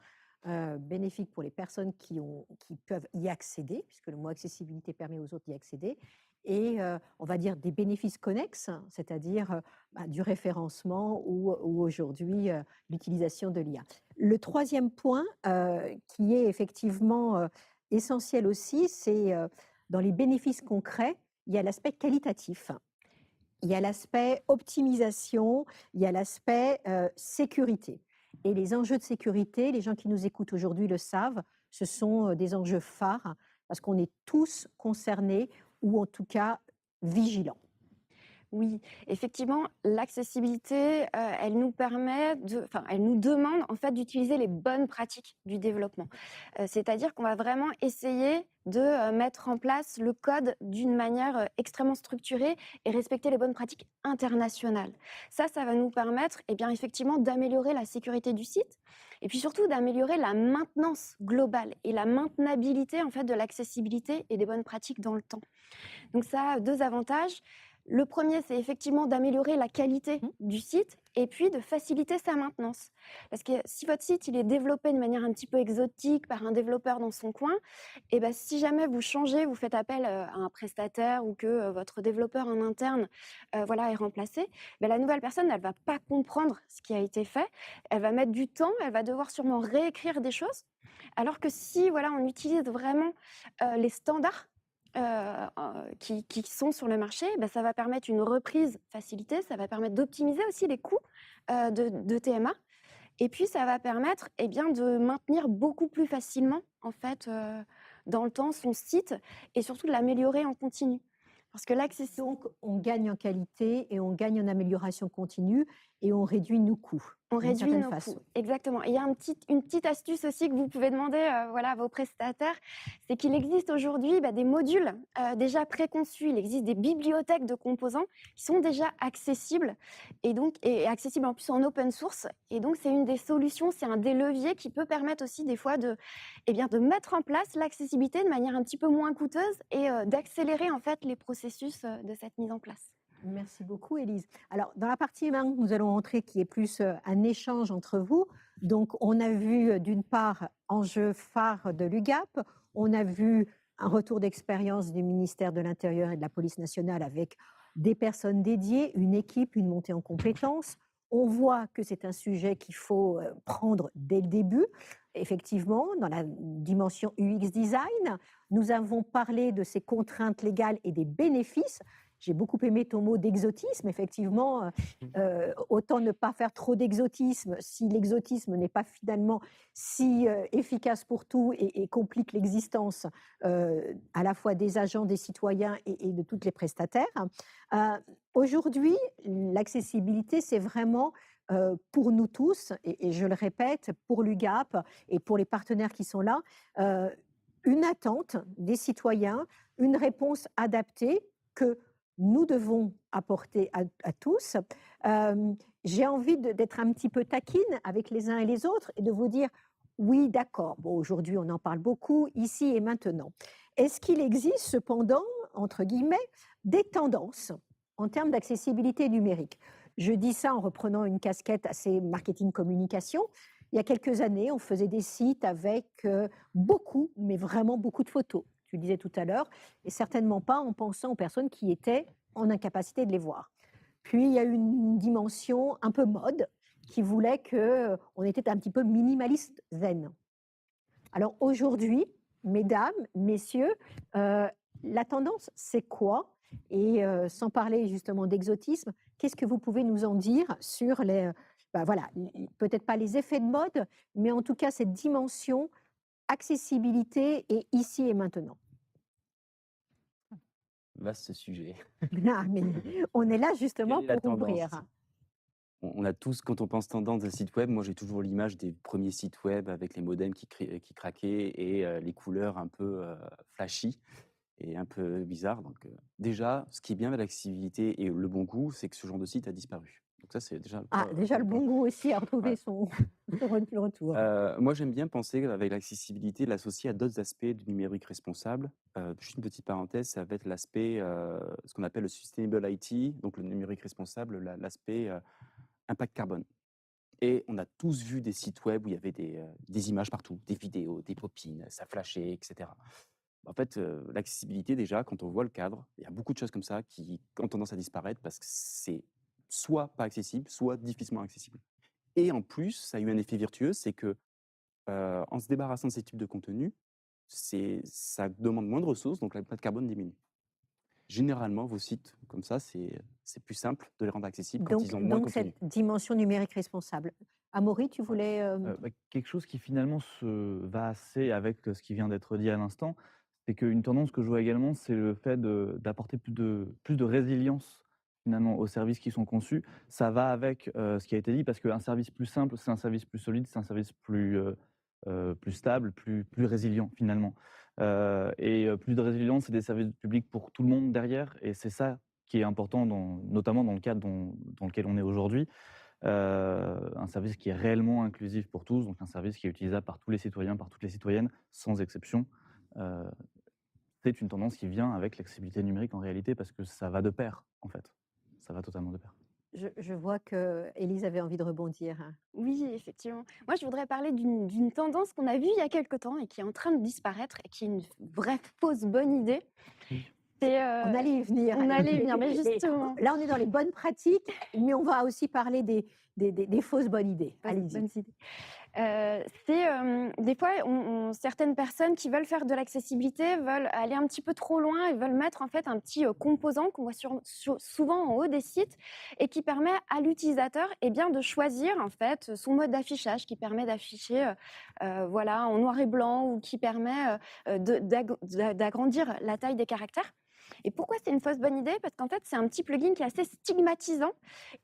bénéfique pour les personnes qui peuvent y accéder, puisque le mot accessibilité permet aux autres d'y accéder, et on va dire des bénéfices connexes, c'est-à-dire du référencement ou aujourd'hui l'utilisation de l'IA. Le troisième point qui est effectivement essentiel aussi, c'est dans les bénéfices concrets, il y a l'aspect qualitatif. Il y a l'aspect optimisation, il y a l'aspect sécurité. Et les enjeux de sécurité, les gens qui nous écoutent aujourd'hui le savent, ce sont des enjeux phares parce qu'on est tous concernés ou en tout cas vigilants. Oui, effectivement, l'accessibilité, elle nous demande en fait d'utiliser les bonnes pratiques du développement. C'est-à-dire qu'on va vraiment essayer de mettre en place le code d'une manière extrêmement structurée et respecter les bonnes pratiques internationales. Ça va nous permettre, effectivement, d'améliorer la sécurité du site et puis surtout d'améliorer la maintenance globale et la maintenabilité en fait de l'accessibilité et des bonnes pratiques dans le temps. Donc ça a deux avantages. Le premier, c'est effectivement d'améliorer la qualité du site et puis de faciliter sa maintenance. Parce que si votre site il est développé de manière un petit peu exotique par un développeur dans son coin, si jamais vous changez, vous faites appel à un prestataire ou que votre développeur en interne est remplacé, la nouvelle personne, elle ne va pas comprendre ce qui a été fait. Elle va mettre du temps, elle va devoir sûrement réécrire des choses. Alors que si on utilise vraiment les standards qui sont sur le marché, ça va permettre une reprise facilitée, ça va permettre d'optimiser aussi les coûts de TMA. Et puis, ça va permettre de maintenir beaucoup plus facilement, en fait, dans le temps, son site et surtout de l'améliorer en continu. Parce que Donc, on gagne en qualité et on gagne en amélioration continue et on réduit nos coûts. On d'une réduit certaine nos façon. coûts, exactement. Et il y a une petite astuce aussi que vous pouvez demander voilà, à vos prestataires, c'est qu'il existe aujourd'hui des modules déjà préconçus. Il existe des bibliothèques de composants qui sont déjà accessibles et accessibles en plus en open source. Et donc, c'est une des solutions, c'est un des leviers qui peut permettre aussi des fois de mettre en place l'accessibilité de manière un petit peu moins coûteuse et d'accélérer en fait les processus de cette mise en place. Merci beaucoup, Élise. Alors, dans la partie maintenant que nous allons entrer, qui est plus un échange entre vous, donc on a vu d'une part enjeu phare de l'UGAP, on a vu un retour d'expérience du ministère de l'Intérieur et de la Police nationale avec des personnes dédiées, une équipe, une montée en compétences. On voit que c'est un sujet qu'il faut prendre dès le début. Effectivement, dans la dimension UX design, nous avons parlé de ces contraintes légales et des bénéfices. J'ai beaucoup aimé ton mot d'exotisme. Effectivement, autant ne pas faire trop d'exotisme si l'exotisme n'est pas finalement si efficace pour tout et complique l'existence à la fois des agents, des citoyens et de toutes les prestataires. Aujourd'hui, l'accessibilité, c'est vraiment pour nous tous, et je le répète, pour l'UGAP et pour les partenaires qui sont là, une attente des citoyens, une réponse adaptée que nous devons apporter à tous. J'ai envie d'être un petit peu taquine avec les uns et les autres et de vous dire, oui, d'accord, bon, aujourd'hui on en parle beaucoup, ici et maintenant. Est-ce qu'il existe cependant, entre guillemets, des tendances en termes d'accessibilité numérique? Je dis ça en reprenant une casquette assez marketing-communication. Il y a quelques années, on faisait des sites avec beaucoup, mais vraiment beaucoup de photos. Tu disais tout à l'heure, et certainement pas en pensant aux personnes qui étaient en incapacité de les voir. Puis, il y a eu une dimension un peu mode qui voulait qu'on était un petit peu minimaliste zen. Alors aujourd'hui, mesdames, messieurs, la tendance, c'est quoi? Et sans parler justement d'exotisme, qu'est-ce que vous pouvez nous en dire sur les, voilà, peut-être pas les effets de mode, mais en tout cas cette dimension accessibilité et ici et maintenant? Vaste sujet. Ah, mais on est là Quelle justement est la pour tendance? ouvrir. On a tous, quand on pense tendance de site web, moi j'ai toujours l'image des premiers sites web avec les modems qui craquaient et les couleurs un peu flashy et un peu bizarres. Donc déjà, ce qui est bien avec l'accessibilité et le bon goût, c'est que ce genre de site a disparu. Donc ça, c'est déjà le Ah, déjà le premier point. bon goût aussi a retrouvé Ouais. son le retour. Moi, j'aime bien penser avec l'accessibilité, l'associer à d'autres aspects du numérique responsable. Juste une petite parenthèse, ça va être l'aspect, ce qu'on appelle le sustainable IT, donc le numérique responsable, l'aspect impact carbone. Et on a tous vu des sites web où il y avait des images partout, des vidéos, des pop-ins, ça flashait, etc. En fait, l'accessibilité, déjà, quand on voit le cadre, il y a beaucoup de choses comme ça qui ont tendance à disparaître parce que c'est soit pas accessible, soit difficilement accessible. Et en plus, ça a eu un effet virtueux, c'est que en se débarrassant de ces types de contenus, ça demande moins de ressources, donc l'impact carbone diminue. Généralement, vos sites comme ça, c'est plus simple de les rendre accessibles quand ils ont moins de Donc contenu. cette dimension numérique responsable. Amaury, tu voulais Quelque chose qui finalement se va assez avec ce qui vient d'être dit à l'instant, c'est qu'une tendance que je vois également, c'est le fait d'apporter plus de résilience finalement aux services qui sont conçus. Ça va avec ce qui a été dit, parce qu'un service plus simple, c'est un service plus solide, c'est un service plus stable, plus résilient finalement. Plus de résilience, c'est des services publics pour tout le monde derrière, et c'est ça qui est important, notamment dans le cadre dans lequel on est aujourd'hui. Un service qui est réellement inclusif pour tous, donc un service qui est utilisable par tous les citoyens, par toutes les citoyennes, sans exception. Heu, c'est une tendance qui vient avec l'accessibilité numérique en réalité, parce que ça va de pair, en fait. Ça va totalement de pair. je vois que Élise avait envie de rebondir. Oui, effectivement. Moi, je voudrais parler d'une tendance qu'on a vue il y a quelque temps et qui est en train de disparaître et qui est une vraie fausse bonne idée. Oui. C'est, On allait y venir. on allait y venir, mais Et justement. là, on est dans les bonnes pratiques, mais on va aussi parler des fausses bonnes idées. Bonnes Allez-y. idées. Des fois, certaines personnes qui veulent faire de l'accessibilité veulent aller un petit peu trop loin et veulent mettre en fait un petit composant qu'on voit souvent en haut des sites et qui permet à l'utilisateur de choisir en fait son mode d'affichage, qui permet d'afficher voilà, en noir et blanc, ou qui permet d'agrandir la taille des caractères. Et pourquoi c'est une fausse bonne idée? Parce qu'en fait, c'est un petit plugin qui est assez stigmatisant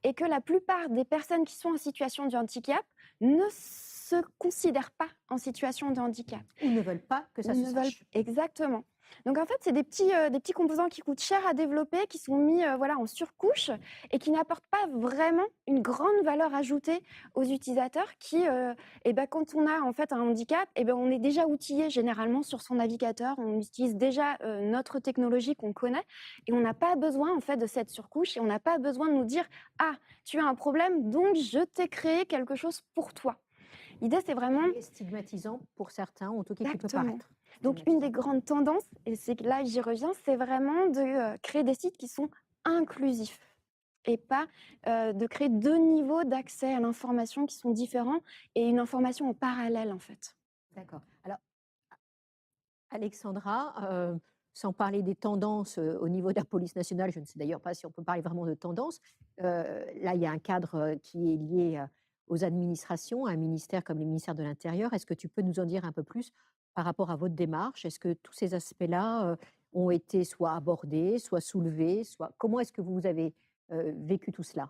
et que la plupart des personnes qui sont en situation de handicap ne se considèrent pas en situation de handicap. Ils ne veulent pas que ça se sache. Exactement. Donc en fait, c'est des petits composants qui coûtent cher à développer, qui sont mis voilà, en surcouche et qui n'apportent pas vraiment une grande valeur ajoutée aux utilisateurs qui, quand on a en fait un handicap, on est déjà outillé généralement sur son navigateur, on utilise déjà notre technologie qu'on connaît et on n'a pas besoin en fait de cette surcouche et on n'a pas besoin de nous dire ah tu as un problème donc je t'ai créé quelque chose pour toi. L'idée c'est vraiment Qui est stigmatisant pour certains, en tout cas qui peut exactement. paraître Donc, une des stigmatisant. grandes tendances, et c'est que là j'y reviens, c'est vraiment de créer des sites qui sont inclusifs et pas de créer deux niveaux d'accès à l'information qui sont différents et une information en parallèle en fait. D'accord. Alors, Alexandra, sans parler des tendances au niveau de la police nationale, je ne sais d'ailleurs pas si on peut parler vraiment de tendance. Là, il y a un cadre qui est lié aux administrations, à un ministère comme le ministère de l'Intérieur. Est-ce que tu peux nous en dire un peu plus par rapport à votre démarche? Est-ce que tous ces aspects-là ont été soit abordés, soit soulevés, soit comment est-ce que vous avez vécu tout cela?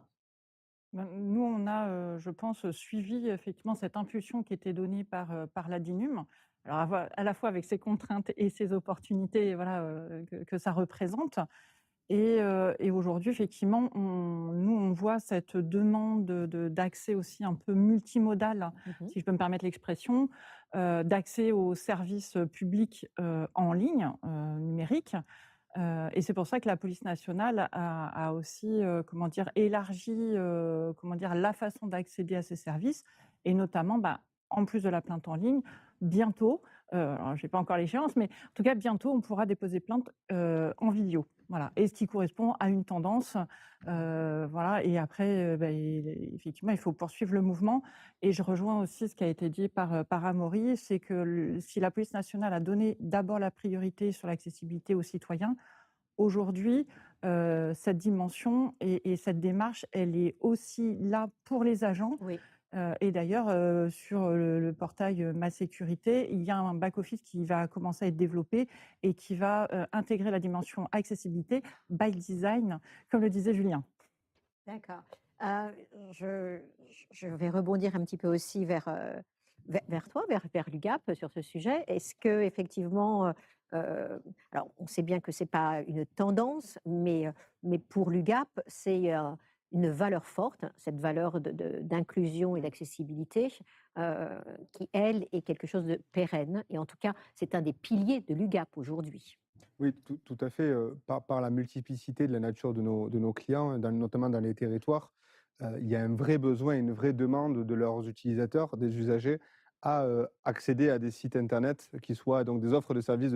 Ben, nous, on a, je pense, suivi effectivement cette impulsion qui était donnée par la DINUM. Alors à la fois avec ses contraintes et ses opportunités, voilà, que ça représente. Et aujourd'hui, effectivement, nous, on voit cette demande d'accès aussi un peu multimodal, Mhm. si je peux me permettre l'expression, d'accès aux services publics en ligne, numériques. Et c'est pour ça que la police nationale a aussi, comment dire, élargi, comment dire, la façon d'accéder à ces services et notamment, en plus de la plainte en ligne, bientôt, alors j'ai pas encore l'échéance, mais en tout cas bientôt, on pourra déposer plainte, en vidéo. Voilà, et ce qui correspond à une tendance, voilà. Et après, effectivement, il faut poursuivre le mouvement et je rejoins aussi ce qui a été dit par Amaury, c'est que si la police nationale a donné d'abord la priorité sur l'accessibilité aux citoyens, aujourd'hui, cette dimension et cette démarche, elle est aussi là pour les agents. Oui. Et d'ailleurs, sur le portail Ma Sécurité, il y a un back-office qui va commencer à être développé et qui va intégrer la dimension accessibilité by design, comme le disait Julien. D'accord. Heu, je je vais rebondir un petit peu aussi vers toi, vers l'UGAP sur ce sujet. Est-ce qu'effectivement, alors on sait bien que c'est pas une tendance, mais pour l'UGAP, c'est, une valeur forte, cette valeur d'inclusion et d'accessibilité, heu, qui elle est quelque chose de pérenne et en tout cas, c'est un des piliers de l'UGAP aujourd'hui. Oui, tout à fait, par la multiplicité de la nature de nos clients, hein, notamment dans les territoires, il y a un vrai besoin, une vraie demande de leurs utilisateurs, des usagers, à, accéder à des sites internet qui soient donc des offres de services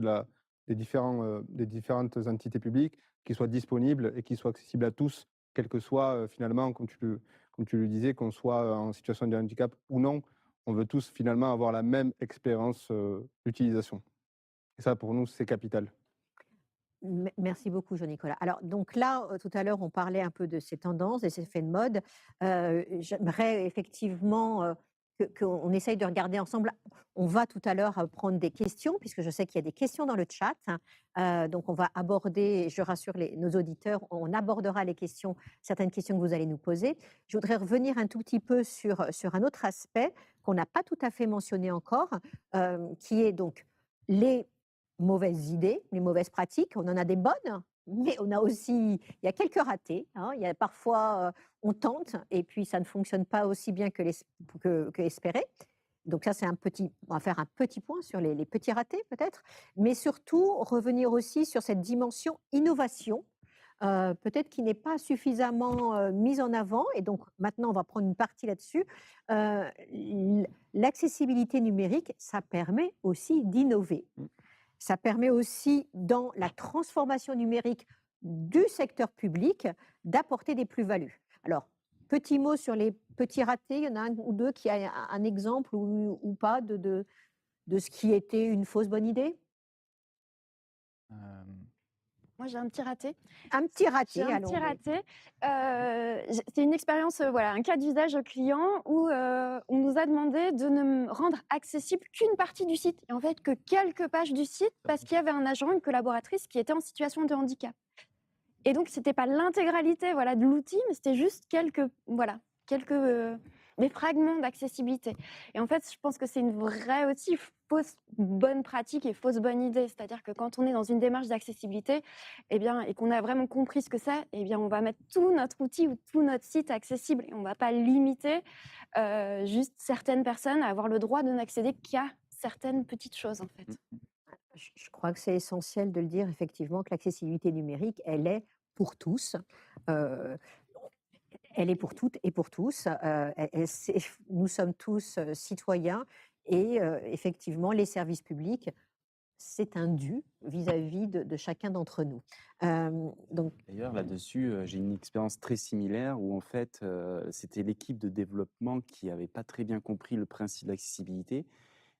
des différentes entités publiques, qui soient disponibles et qui soient accessibles à tous, quel que soit, finalement, comme tu le disais, qu'on soit en situation de handicap ou non. On veut tous finalement avoir la même expérience, d'utilisation et ça, pour nous, c'est capital. Merci beaucoup, Jean-Nicolas. Alors, donc là, tout à l'heure, on parlait un peu de ces tendances, de ces effets de mode. J'aimerais effectivement qu'on essaye de regarder ensemble. On va tout à l'heure prendre des questions, puisque je sais qu'il y a des questions dans le chat, hein. Donc, on va aborder, je rassure nos auditeurs, on abordera les questions, certaines questions que vous allez nous poser. Je voudrais revenir un tout petit peu sur un autre aspect qu'on n'a pas tout à fait mentionné encore, qui est donc les mauvaises idées, les mauvaises pratiques. On en a des bonnes, mais on a aussi il y a quelques ratés, hein. Il y a parfois, on tente et puis ça ne fonctionne pas aussi bien que espéré. Donc ça, c'est on va faire un petit point sur les petits ratés peut-être, mais surtout revenir aussi sur cette dimension innovation, peut-être qui n'est pas suffisamment, mise en avant et donc maintenant on va prendre une partie là-dessus. L'accessibilité numérique, ça permet aussi d'innover. Ça permet aussi, dans la transformation numérique du secteur public, d'apporter des plus-values. Alors, petit mot sur les petits ratés, il y en a un ou deux qui a un exemple ou pas de ce qui était une fausse bonne idée? Hem, Moi, j'ai un petit raté. Un petit raté, J'ai un allons. petit raté. C'est une expérience, voilà, un cas d'usage client où on nous a demandé de ne rendre accessible qu'une partie du site et en fait que quelques pages du site parce qu'il y avait un agent, une collaboratrice qui était en situation de handicap. Et donc, c'était pas l'intégralité, voilà, de l'outil, mais c'était juste des fragments d'accessibilité. Et en fait, je pense que c'est une vraie aussi fausse bonne pratique et fausse bonne idée. C'est-à-dire que quand on est dans une démarche d'accessibilité, eh bien, et qu'on a vraiment compris ce que c'est, eh bien, on va mettre tout notre outil ou tout notre site accessible et on va pas limiter juste certaines personnes à avoir le droit de n'accéder qu'à certaines petites choses, en fait. Je crois que c'est essentiel de le dire effectivement que l'accessibilité numérique, elle est pour tous. Euh, Elle est pour toutes et pour tous. Nous sommes tous citoyens et effectivement, les services publics, c'est un dû vis-à-vis de chacun d'entre nous. Donc, D'ailleurs, là-dessus, j'ai une expérience très similaire où en fait, c'était l'équipe de développement qui avait pas très bien compris le principe d'accessibilité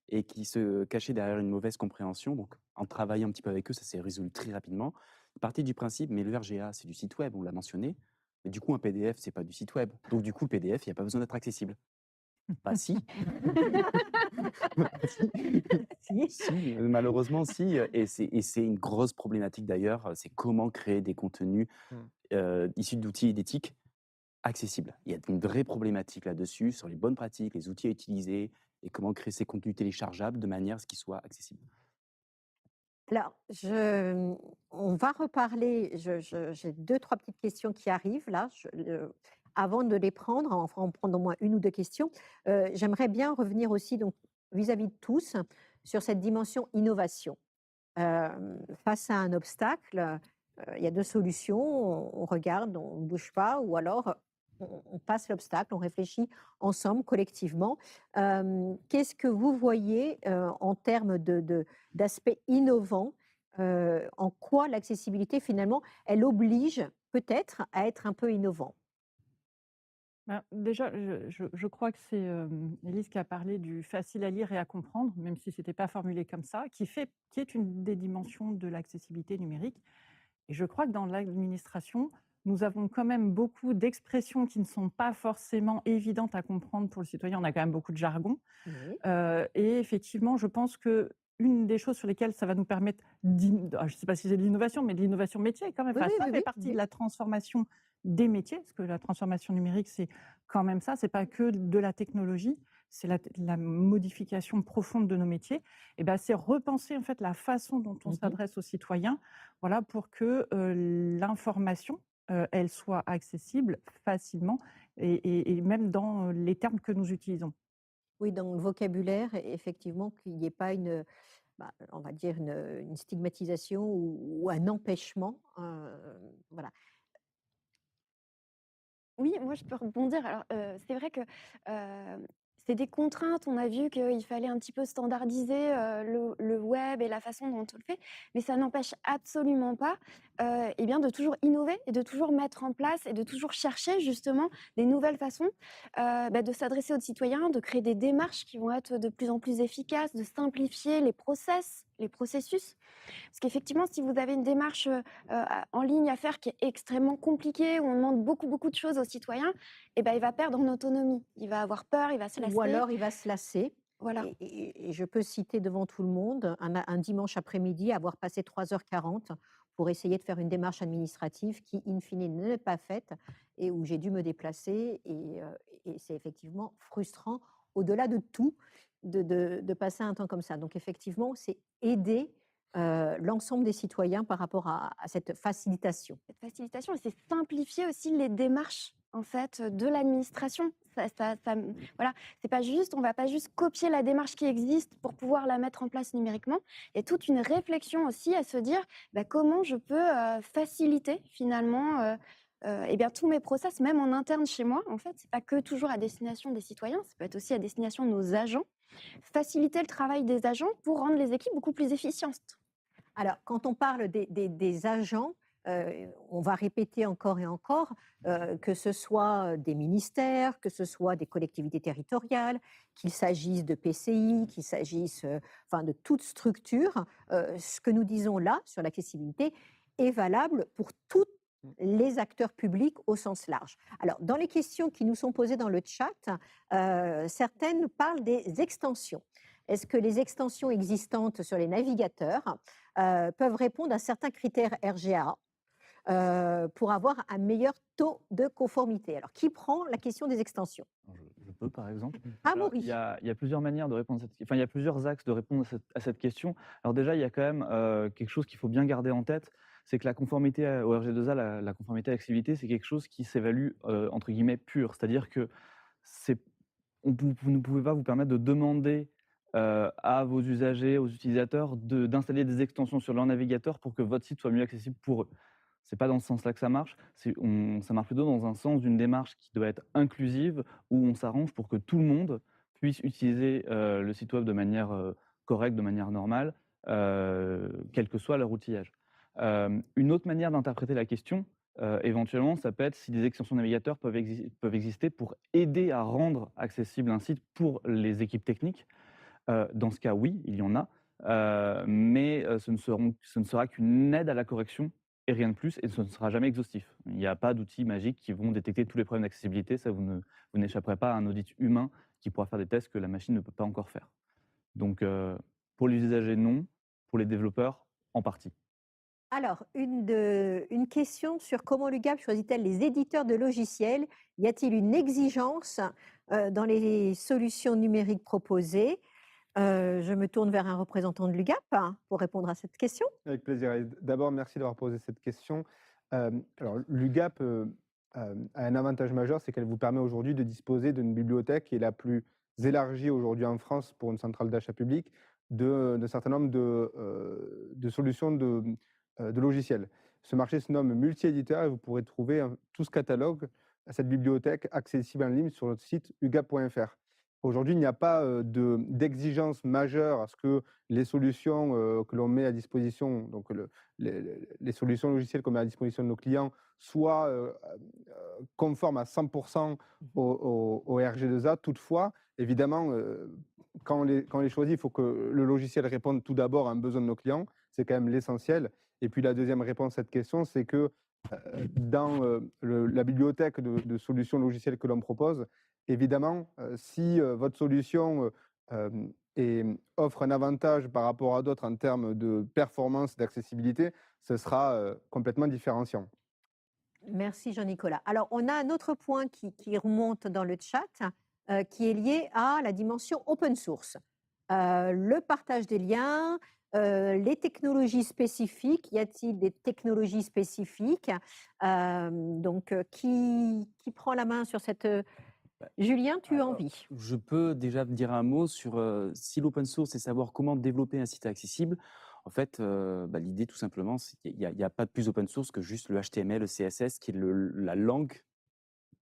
et qui se cachait derrière une mauvaise compréhension. Donc, en travaillant un petit peu avec eux, ça s'est résolu très rapidement. Partie du principe, mais le RGA, c'est du site web, on l'a mentionné. Mais du coup, un PDF, c'est pas du site web. Donc, du coup, le PDF, il n'y a pas besoin d'être accessible. Bah si, si. si, malheureusement, si. Et c'est une grosse problématique d'ailleurs. C'est comment créer des contenus issus d'outils et d'éthique accessibles. Il y a une vraie problématique là-dessus, sur les bonnes pratiques, les outils à utiliser et comment créer ces contenus téléchargeables de manière à ce qu'ils soient accessibles. Alors, on va reparler. J'ai deux, trois petites questions qui arrivent là. Avant de les prendre, enfin, en prendre au moins une ou deux questions. J'aimerais bien revenir aussi donc vis-à-vis de tous sur cette dimension innovation. Face à un obstacle, il y a deux solutions. On regarde, on ne bouge pas, ou alors on passe l'obstacle, on réfléchit ensemble, collectivement. Qu'est-ce que vous voyez en termes d'aspect innovant? En quoi l'accessibilité, finalement, elle oblige peut-être à être un peu innovant? Ben, déjà, je crois que c'est Élise qui a parlé du facile à lire et à comprendre, même si ce n'était pas formulé comme ça, qui est une des dimensions de l'accessibilité numérique. Et je crois que dans l'administration, nous avons quand même beaucoup d'expressions qui ne sont pas forcément évidentes à comprendre pour le citoyen. On a quand même beaucoup de jargon. Oui. Et effectivement, je pense que une des choses sur lesquelles ça va nous permettre, je ne sais pas si c'est de l'innovation, mais de l'innovation métier quand même. Oui, Enfin, oui, ça oui, fait oui, partie oui. de la transformation des métiers, parce que la transformation numérique, c'est quand même ça. C'est pas que de la technologie, c'est la modification profonde de nos métiers. Et ben, c'est repenser en fait la façon dont on Mhm. s'adresse aux citoyens, voilà, pour que l'information, elle soit accessible facilement et même dans les termes que nous utilisons. Oui, dans le vocabulaire, effectivement, qu'il n'y ait pas on va dire une stigmatisation ou un empêchement. Voilà. Oui, moi je peux rebondir. Alors, c'est vrai que, c'est des contraintes. On a vu qu'il fallait un petit peu standardiser, le web et la façon dont on le fait, mais ça n'empêche absolument pas, et bien de toujours innover et de toujours mettre en place et de toujours chercher justement des nouvelles façons, de s'adresser aux citoyens, de créer des démarches qui vont être de plus en plus efficaces, de simplifier les processus. Parce qu'effectivement, si vous avez une démarche en ligne à faire qui est extrêmement compliquée, où on demande beaucoup, beaucoup de choses aux citoyens, eh ben, il va perdre en autonomie. Il va avoir peur, il va se Ou lasser. alors il va se lasser. Voilà. Et je peux citer devant tout le monde un dimanche après-midi, avoir passé 3h40 pour essayer de faire une démarche administrative qui, in fine, n'est pas faite et où j'ai dû me déplacer. Et c'est effectivement frustrant, au-delà de tout, de passer un temps comme ça. Donc, effectivement, c'est aider l'ensemble des citoyens par rapport à cette facilitation. Cette facilitation, et c'est simplifier aussi les démarches en fait de l'administration. Voilà, c'est pas juste, on va pas juste copier la démarche qui existe pour pouvoir la mettre en place numériquement. Il y a toute une réflexion aussi à se dire comment je peux faciliter finalement eh bien, tous mes process, même en interne chez moi. En fait, c'est pas que toujours à destination des citoyens, ça peut être aussi à destination de nos agents. Faciliter le travail des agents pour rendre les équipes beaucoup plus efficientes. Alors, quand on parle des agents, on va répéter encore et encore, que ce soit des ministères, que ce soit des collectivités territoriales, qu'il s'agisse de PCI, qu'il s'agisse enfin, de toute structure, ce que nous disons là sur l'accessibilité, est valable pour tous les acteurs publics au sens large. Alors, dans les questions qui nous sont posées dans le chat, certaines parlent des extensions. Est-ce que les extensions existantes sur les navigateurs peuvent répondre à certains critères RGA pour avoir un meilleur taux de conformité? Alors, qui prend la question des extensions? Alors, je peux, par exemple. Ah, Alors, il Maurice. y a plusieurs manières de répondre enfin, il y a plusieurs axes de répondre à cette question. Alors déjà, il y a quand même quelque chose qu'il faut bien garder en tête, c'est que la conformité au RG2A, la conformité à l'accessibilité, c'est quelque chose qui s'évalue entre guillemets pur. C'est-à-dire que vous ne pouvez pas vous permettre de demander à vos usagers, aux utilisateurs, d'installer des extensions sur leur navigateur pour que votre site soit mieux accessible pour eux. C'est pas dans ce sens-là que ça marche. Ça marche plutôt dans un sens d'une démarche qui doit être inclusive, où on s'arrange pour que tout le monde puisse utiliser le site web de manière correcte, de manière normale, quel que soit leur outillage. Une autre manière d'interpréter la question, éventuellement, ça peut être si des extensions navigateurs peuvent exister pour aider à rendre accessible un site pour les équipes techniques. Dans ce cas, oui, il y en a, mais ce ne sera qu'une aide à la correction et rien de plus, et ce ne sera jamais exhaustif. Il n'y a pas d'outils magiques qui vont détecter tous les problèmes d'accessibilité. Ça, vous n'échapperez pas à un audit humain qui pourra faire des tests que la machine ne peut pas encore faire. Donc, pour les usagers, non. Pour les développeurs, en partie. Alors, une question sur comment l'UGAP choisit-elle les éditeurs de logiciels? Y a-t-il une exigence dans les solutions numériques proposées? Je me tourne vers un représentant de l'UGAP pour répondre à cette question. Avec plaisir. Et d'abord, merci d'avoir posé cette question. Alors, l'UGAP a un avantage majeur, c'est qu'elle vous permet aujourd'hui de disposer d'une bibliothèque qui est la plus élargie aujourd'hui en France pour une centrale d'achat public d'un certain nombre de solutions de logiciels. Ce marché se nomme multi-éditeur et vous pourrez trouver tout ce catalogue, cette bibliothèque accessible en ligne sur notre site ugap.fr. Aujourd'hui, il n'y a pas d'exigence majeure à ce que les solutions que l'on met à disposition, donc les solutions logicielles qu'on met à disposition de nos clients, soient conformes à 100% au RG2A. Toutefois, évidemment, quand on les choisit, il faut que le logiciel réponde tout d'abord à un besoin de nos clients. C'est quand même l'essentiel. Et puis la deuxième réponse à cette question, c'est que dans la bibliothèque de solutions logicielles que l'on propose, évidemment, si votre solution offre un avantage par rapport à d'autres en termes de performance, d'accessibilité, ce sera complètement différenciant. Merci Jean-Nicolas. Alors, on a un autre point qui remonte dans le chat, qui est lié à la dimension open source. Le partage des liens, les technologies spécifiques. Y a-t-il des technologies spécifiques? Qui prend la main sur cette... Julien, tu as envie? Je peux déjà dire un mot sur si l'open source, c'est savoir comment développer un site accessible. En fait, l'idée, tout simplement, c'est qu'il n'y a pas de plus open source que juste le HTML, le CSS, qui est la langue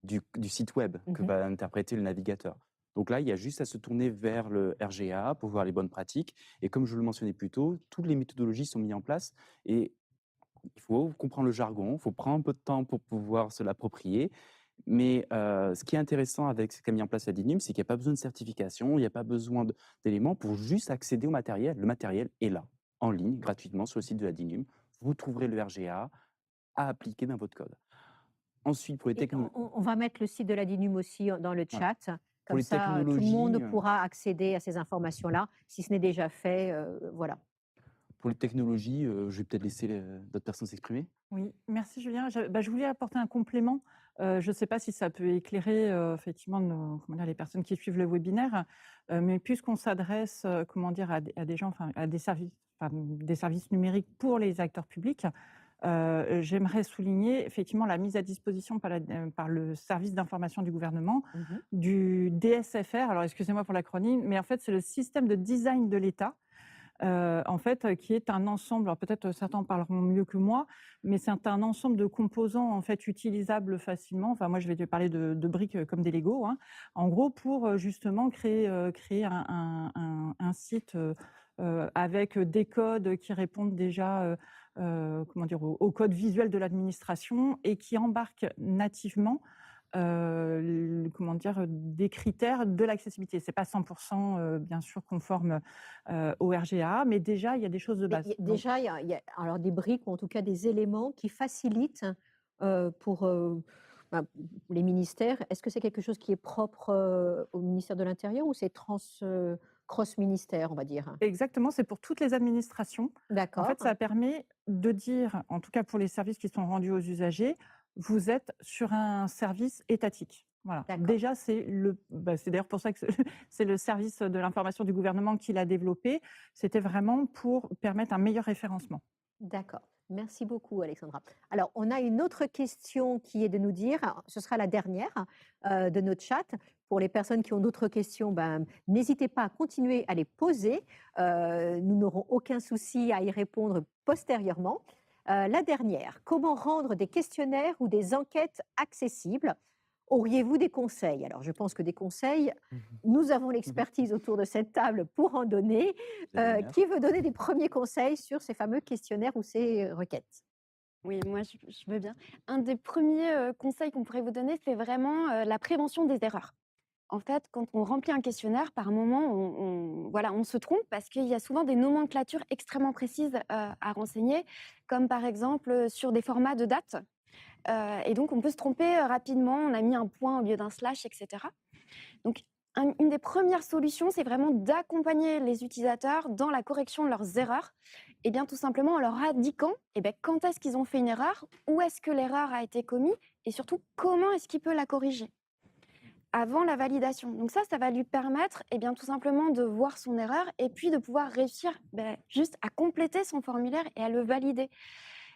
du site web que va interpréter le navigateur. Donc là, il y a juste à se tourner vers le RGA pour voir les bonnes pratiques. Et comme je le mentionnais plus tôt, toutes les méthodologies sont mises en place. Et il faut comprendre le jargon, il faut prendre un peu de temps pour pouvoir se l'approprier. Mais ce qui est intéressant avec ce qu'a mis en place la DINUM, c'est qu'il n'y a pas besoin de certification, il n'y a pas besoin d'éléments pour juste accéder au matériel. Le matériel est là, en ligne, gratuitement, sur le site de la DINUM. Vous trouverez le RGA à appliquer dans votre code. Ensuite, pour les technologies... On va mettre le site de la DINUM aussi dans le chat. Voilà. Comme ça, tout le monde pourra accéder à ces informations-là. Si ce n'est déjà fait, voilà. Pour les technologies, je vais peut-être laisser d'autres personnes s'exprimer. Oui, merci Julien. Je voulais apporter un complément. Je ne sais pas si ça peut éclairer effectivement les personnes qui suivent le webinaire, mais puisqu'on s'adresse à des gens, à des services numériques pour les acteurs publics, j'aimerais souligner effectivement la mise à disposition par le service d'information du gouvernement du DSFR. Alors excusez-moi pour l'acronyme, mais en fait c'est le système de design de l'État. Qui est un ensemble, alors peut-être certains en parleront mieux que moi, mais c'est un ensemble de composants en fait utilisables facilement. Enfin, moi, je vais te parler de briques comme des Lego, hein. En gros, pour justement créer un site avec des codes qui répondent déjà au code visuel de l'administration et qui embarquent nativement comment dire, des critères de l'accessibilité. C'est pas 100 bien sûr conforme, au RGA, mais déjà il y a des choses de Mais base. Donc déjà, il y a alors des briques ou en tout cas des éléments qui facilitent, pour, bah, les ministères. Est-ce que c'est quelque chose qui est propre, au ministère de l'intérieur ou c'est cross ministère, on va dire? exactement, c'est pour toutes les administrations. En fait, D'accord, ça permet de dire, en tout cas pour les services qui sont rendus aux usagers: «Vous êtes sur un service étatique». Voilà. d'accord. Déjà, c'est d'ailleurs pour ça que c'est le service de l'information du gouvernement qui l'a développé. C'était vraiment pour permettre un meilleur référencement. D'accord. Merci beaucoup, Alexandra. Alors, on a une autre question qui est de nous dire, alors, ce sera la dernière de notre chat. Pour les personnes qui ont d'autres questions, ben, n'hésitez pas à continuer à les poser. Nous n'aurons aucun souci à y répondre postérieurement. La dernière, comment rendre des questionnaires ou des enquêtes accessibles? Auriez-vous des conseils? Alors, je pense que des conseils, nous avons l'expertise autour de cette table pour en donner. Génial. Qui veut donner des premiers conseils sur ces fameux questionnaires ou ces requêtes? Oui, moi je veux bien. Un des premiers conseils qu'on pourrait vous donner, c'est vraiment la prévention des erreurs. En fait, quand on remplit un questionnaire, par moment, voilà, on se trompe parce qu'il y a souvent des nomenclatures extrêmement précises à renseigner, comme par exemple sur des formats de dates. Et donc, on peut se tromper rapidement. On a mis un point au lieu d'un slash, etc. Donc, une des premières solutions, c'est vraiment d'accompagner les utilisateurs dans la correction de leurs erreurs. Et bien, tout simplement en leur indiquant quand est-ce qu'ils ont fait une erreur, où est-ce que l'erreur a été commise, et surtout, comment est-ce qu'il peut la corriger avant la validation. Donc ça va lui permettre tout simplement de voir son erreur et puis de pouvoir réussir juste à compléter son formulaire et à le valider.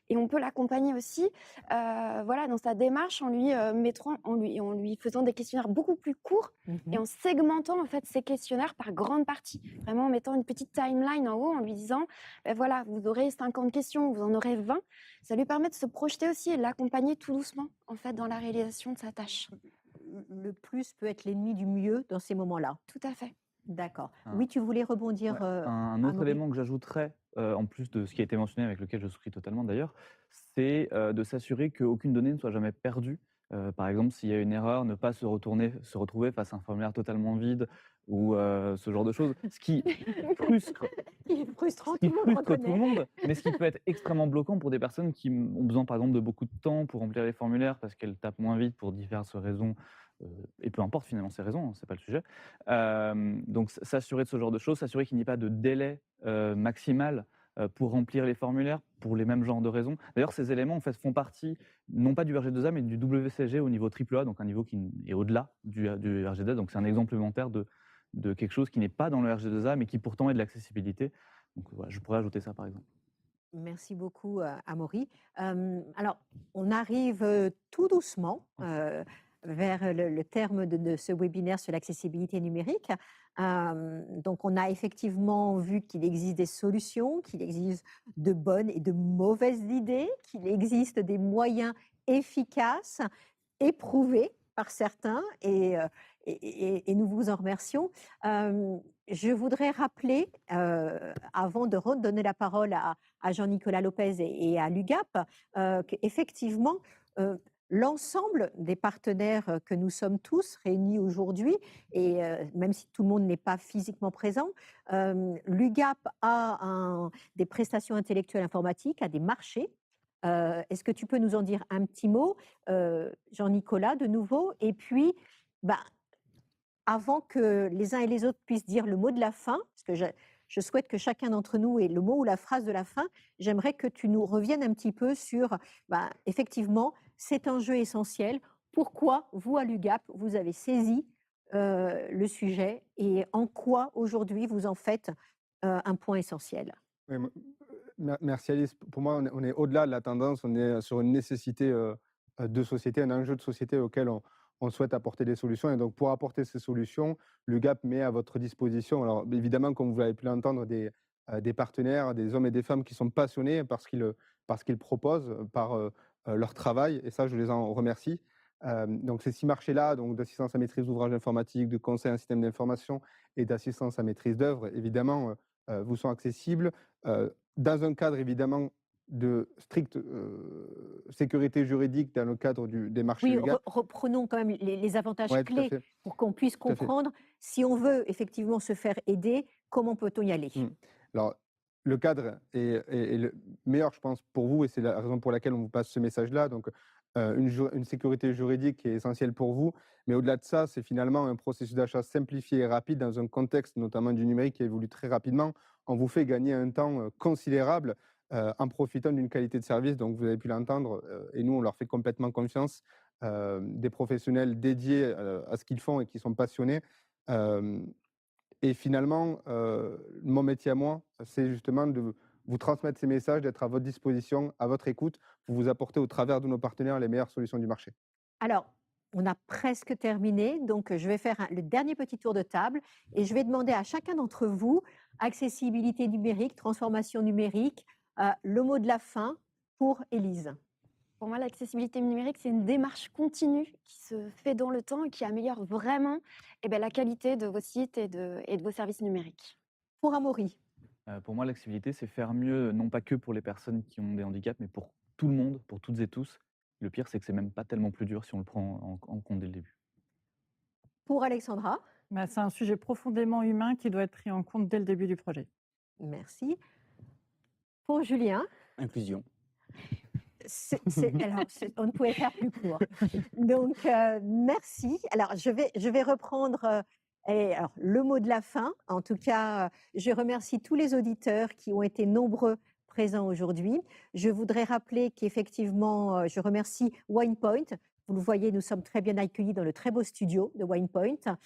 Et on peut l'accompagner aussi voilà, dans sa démarche en lui, en lui faisant des questionnaires beaucoup plus courts et en segmentant en fait ces questionnaires par grandes parties. Vraiment en mettant une petite timeline en haut en lui disant voilà, vous aurez 50 questions, vous en aurez 20. Ça lui permet de se projeter aussi et l'accompagner tout doucement en fait dans la réalisation de sa tâche. Le plus peut être l'ennemi du mieux dans ces moments-là. Tout à fait. D'accord. Un Oui, tu voulais rebondir, ouais, un autre Amaury? élément que j'ajouterais, en plus de ce qui a été mentionné, avec lequel je souscris totalement d'ailleurs, c'est, de s'assurer qu'aucune donnée ne soit jamais perdue. Par exemple, s'il y a une erreur, ne pas se retrouver face à un formulaire totalement vide ou, ce genre de choses. Ce qui frustre Il est frustrant, ce tout qui le monde frustre tout le reconnaît. monde, mais ce qui peut être extrêmement bloquant pour des personnes qui ont besoin, par exemple, de beaucoup de temps pour remplir les formulaires parce qu'elles tapent moins vite pour diverses raisons, et peu importe finalement ces raisons, hein, c'est pas le sujet. Donc s'assurer de ce genre de choses, s'assurer qu'il n'y ait pas de délai, maximal, pour remplir les formulaires pour les mêmes genres de raisons. D'ailleurs, ces éléments, en fait, font partie, non pas du RG2A, mais du WCG au niveau AAA, donc un niveau qui est au-delà du RG2A. Donc c'est un exemple élémentaire de quelque chose qui n'est pas dans le RG2A, mais qui pourtant est de l'accessibilité. Donc voilà, je pourrais ajouter ça, par exemple. Merci beaucoup, Amaury. Alors, on arrive tout doucement vers le terme de ce webinaire sur l'accessibilité numérique. Donc, on a effectivement vu qu'il existe des solutions, qu'il existe de bonnes et de mauvaises idées, qu'il existe des moyens efficaces, éprouvés par certains, et nous vous en remercions. Je voudrais rappeler, avant de redonner la parole à Jean-Nicolas Lopez et à l'UGAP, qu'effectivement, l'ensemble des partenaires que nous sommes tous réunis aujourd'hui, et même si tout le monde n'est pas physiquement présent, l'UGAP a des prestations intellectuelles informatiques, a des marchés. Est-ce que tu peux nous en dire un petit mot, Jean-Nicolas, de nouveau? Et puis, bah, avant que les uns et les autres puissent dire le mot de la fin, parce que je souhaite que chacun d'entre nous ait le mot ou la phrase de la fin, j'aimerais que tu nous reviennes un petit peu sur, effectivement, cet enjeu essentiel. Pourquoi, vous, à l'UGAP, vous avez saisi le sujet et en quoi, aujourd'hui, vous en faites un point essentiel? Oui, merci Alice. Pour moi, on est au-delà de la tendance, on est sur une nécessité de société, un enjeu de société auquel on souhaite apporter des solutions. Et donc, pour apporter ces solutions, l'UGAP met à votre disposition, alors évidemment, comme vous l'avez pu l'entendre, des partenaires, des hommes et des femmes qui sont passionnés par ce qu'ils proposent, par leur travail. Et ça, je les en remercie. Donc, ces 6 marchés-là, donc d'assistance à maîtrise d'ouvrage informatique, de conseil en système d'information et d'assistance à maîtrise d'œuvre, évidemment, vous sont accessibles. Dans un cadre évidemment de stricte sécurité juridique dans le cadre des marchés Oui, UGAP. reprenons quand même les avantages Ouais, tout à clés fait, pour qu'on puisse tout à fait. comprendre si on veut effectivement se faire aider, comment peut-on y aller? Mmh. Alors, le cadre est le meilleur, je pense, pour vous et c'est la raison pour laquelle on vous passe ce message-là. Donc, une sécurité juridique qui est essentielle pour vous. Mais au-delà de ça, c'est finalement un processus d'achat simplifié et rapide dans un contexte, notamment du numérique qui évolue très rapidement. On vous fait gagner un temps, considérable, en profitant d'une qualité de service. Donc vous avez pu l'entendre, et nous, on leur fait complètement confiance. Des professionnels dédiés, à ce qu'ils font et qui sont passionnés. Hem Et finalement, mon métier à moi, c'est justement de vous transmettre ces messages, d'être à votre disposition, à votre écoute, pour vous apporter au travers de nos partenaires les meilleures solutions du marché. Alors, on a presque terminé, donc je vais faire le dernier petit tour de table et je vais demander à chacun d'entre vous, accessibilité numérique, transformation numérique, le mot de la fin pour Élise. Pour moi, l'accessibilité numérique, c'est une démarche continue qui se fait dans le temps et qui améliore vraiment la qualité de vos sites et de vos services numériques. Pour Amaury, Pour moi, l'accessibilité, c'est faire mieux, non pas que pour les personnes qui ont des handicaps, mais pour tout le monde, pour toutes et tous. Le pire, c'est que c'est même pas tellement plus dur si on le prend en compte dès le début. pour Alexandra, Bah, c'est un sujet profondément humain qui doit être pris en compte dès le début du projet. merci. Pour Julien, Inclusion. on ne pouvait faire plus court. Donc, merci. Alors, je vais reprendre alors, le mot de la fin. En tout cas, je remercie tous les auditeurs qui ont été nombreux présents aujourd'hui. Je voudrais rappeler qu'effectivement, je remercie WinePoint. Vous le voyez, nous sommes très bien accueillis dans le très beau studio de WinePoint.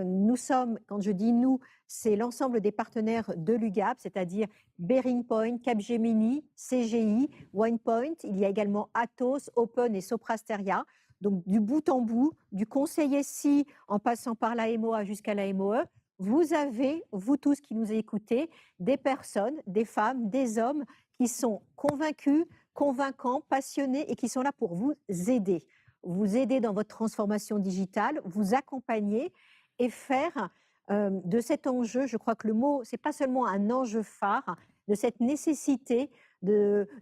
Nous sommes, quand je dis nous, c'est l'ensemble des partenaires de l'UGAP, c'est-à-dire BearingPoint, Capgemini, CGI, OnePoint. Il y a également Atos, Open et Soprasteria. Donc, du bout en bout, du conseil SI en passant par la MOA jusqu'à la MOE, vous avez, vous tous qui nous écoutez, des personnes, des femmes, des hommes qui sont convaincus, convaincants, passionnés et qui sont là pour vous aider. Vous aider dans votre transformation digitale, vous accompagner et faire de cet enjeu, je crois que le mot, c'est pas seulement un enjeu phare, de cette nécessité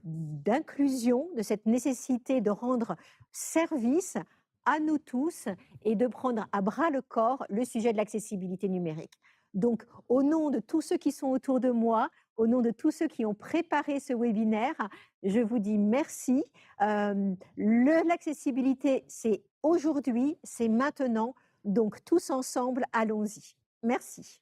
d'inclusion, de cette nécessité de rendre service à nous tous et de prendre à bras le corps le sujet de l'accessibilité numérique. Donc, au nom de tous ceux qui sont autour de moi, au nom de tous ceux qui ont préparé ce webinaire, je vous dis merci. L'accessibilité, c'est aujourd'hui, c'est maintenant. Donc, tous ensemble, allons-y. Merci.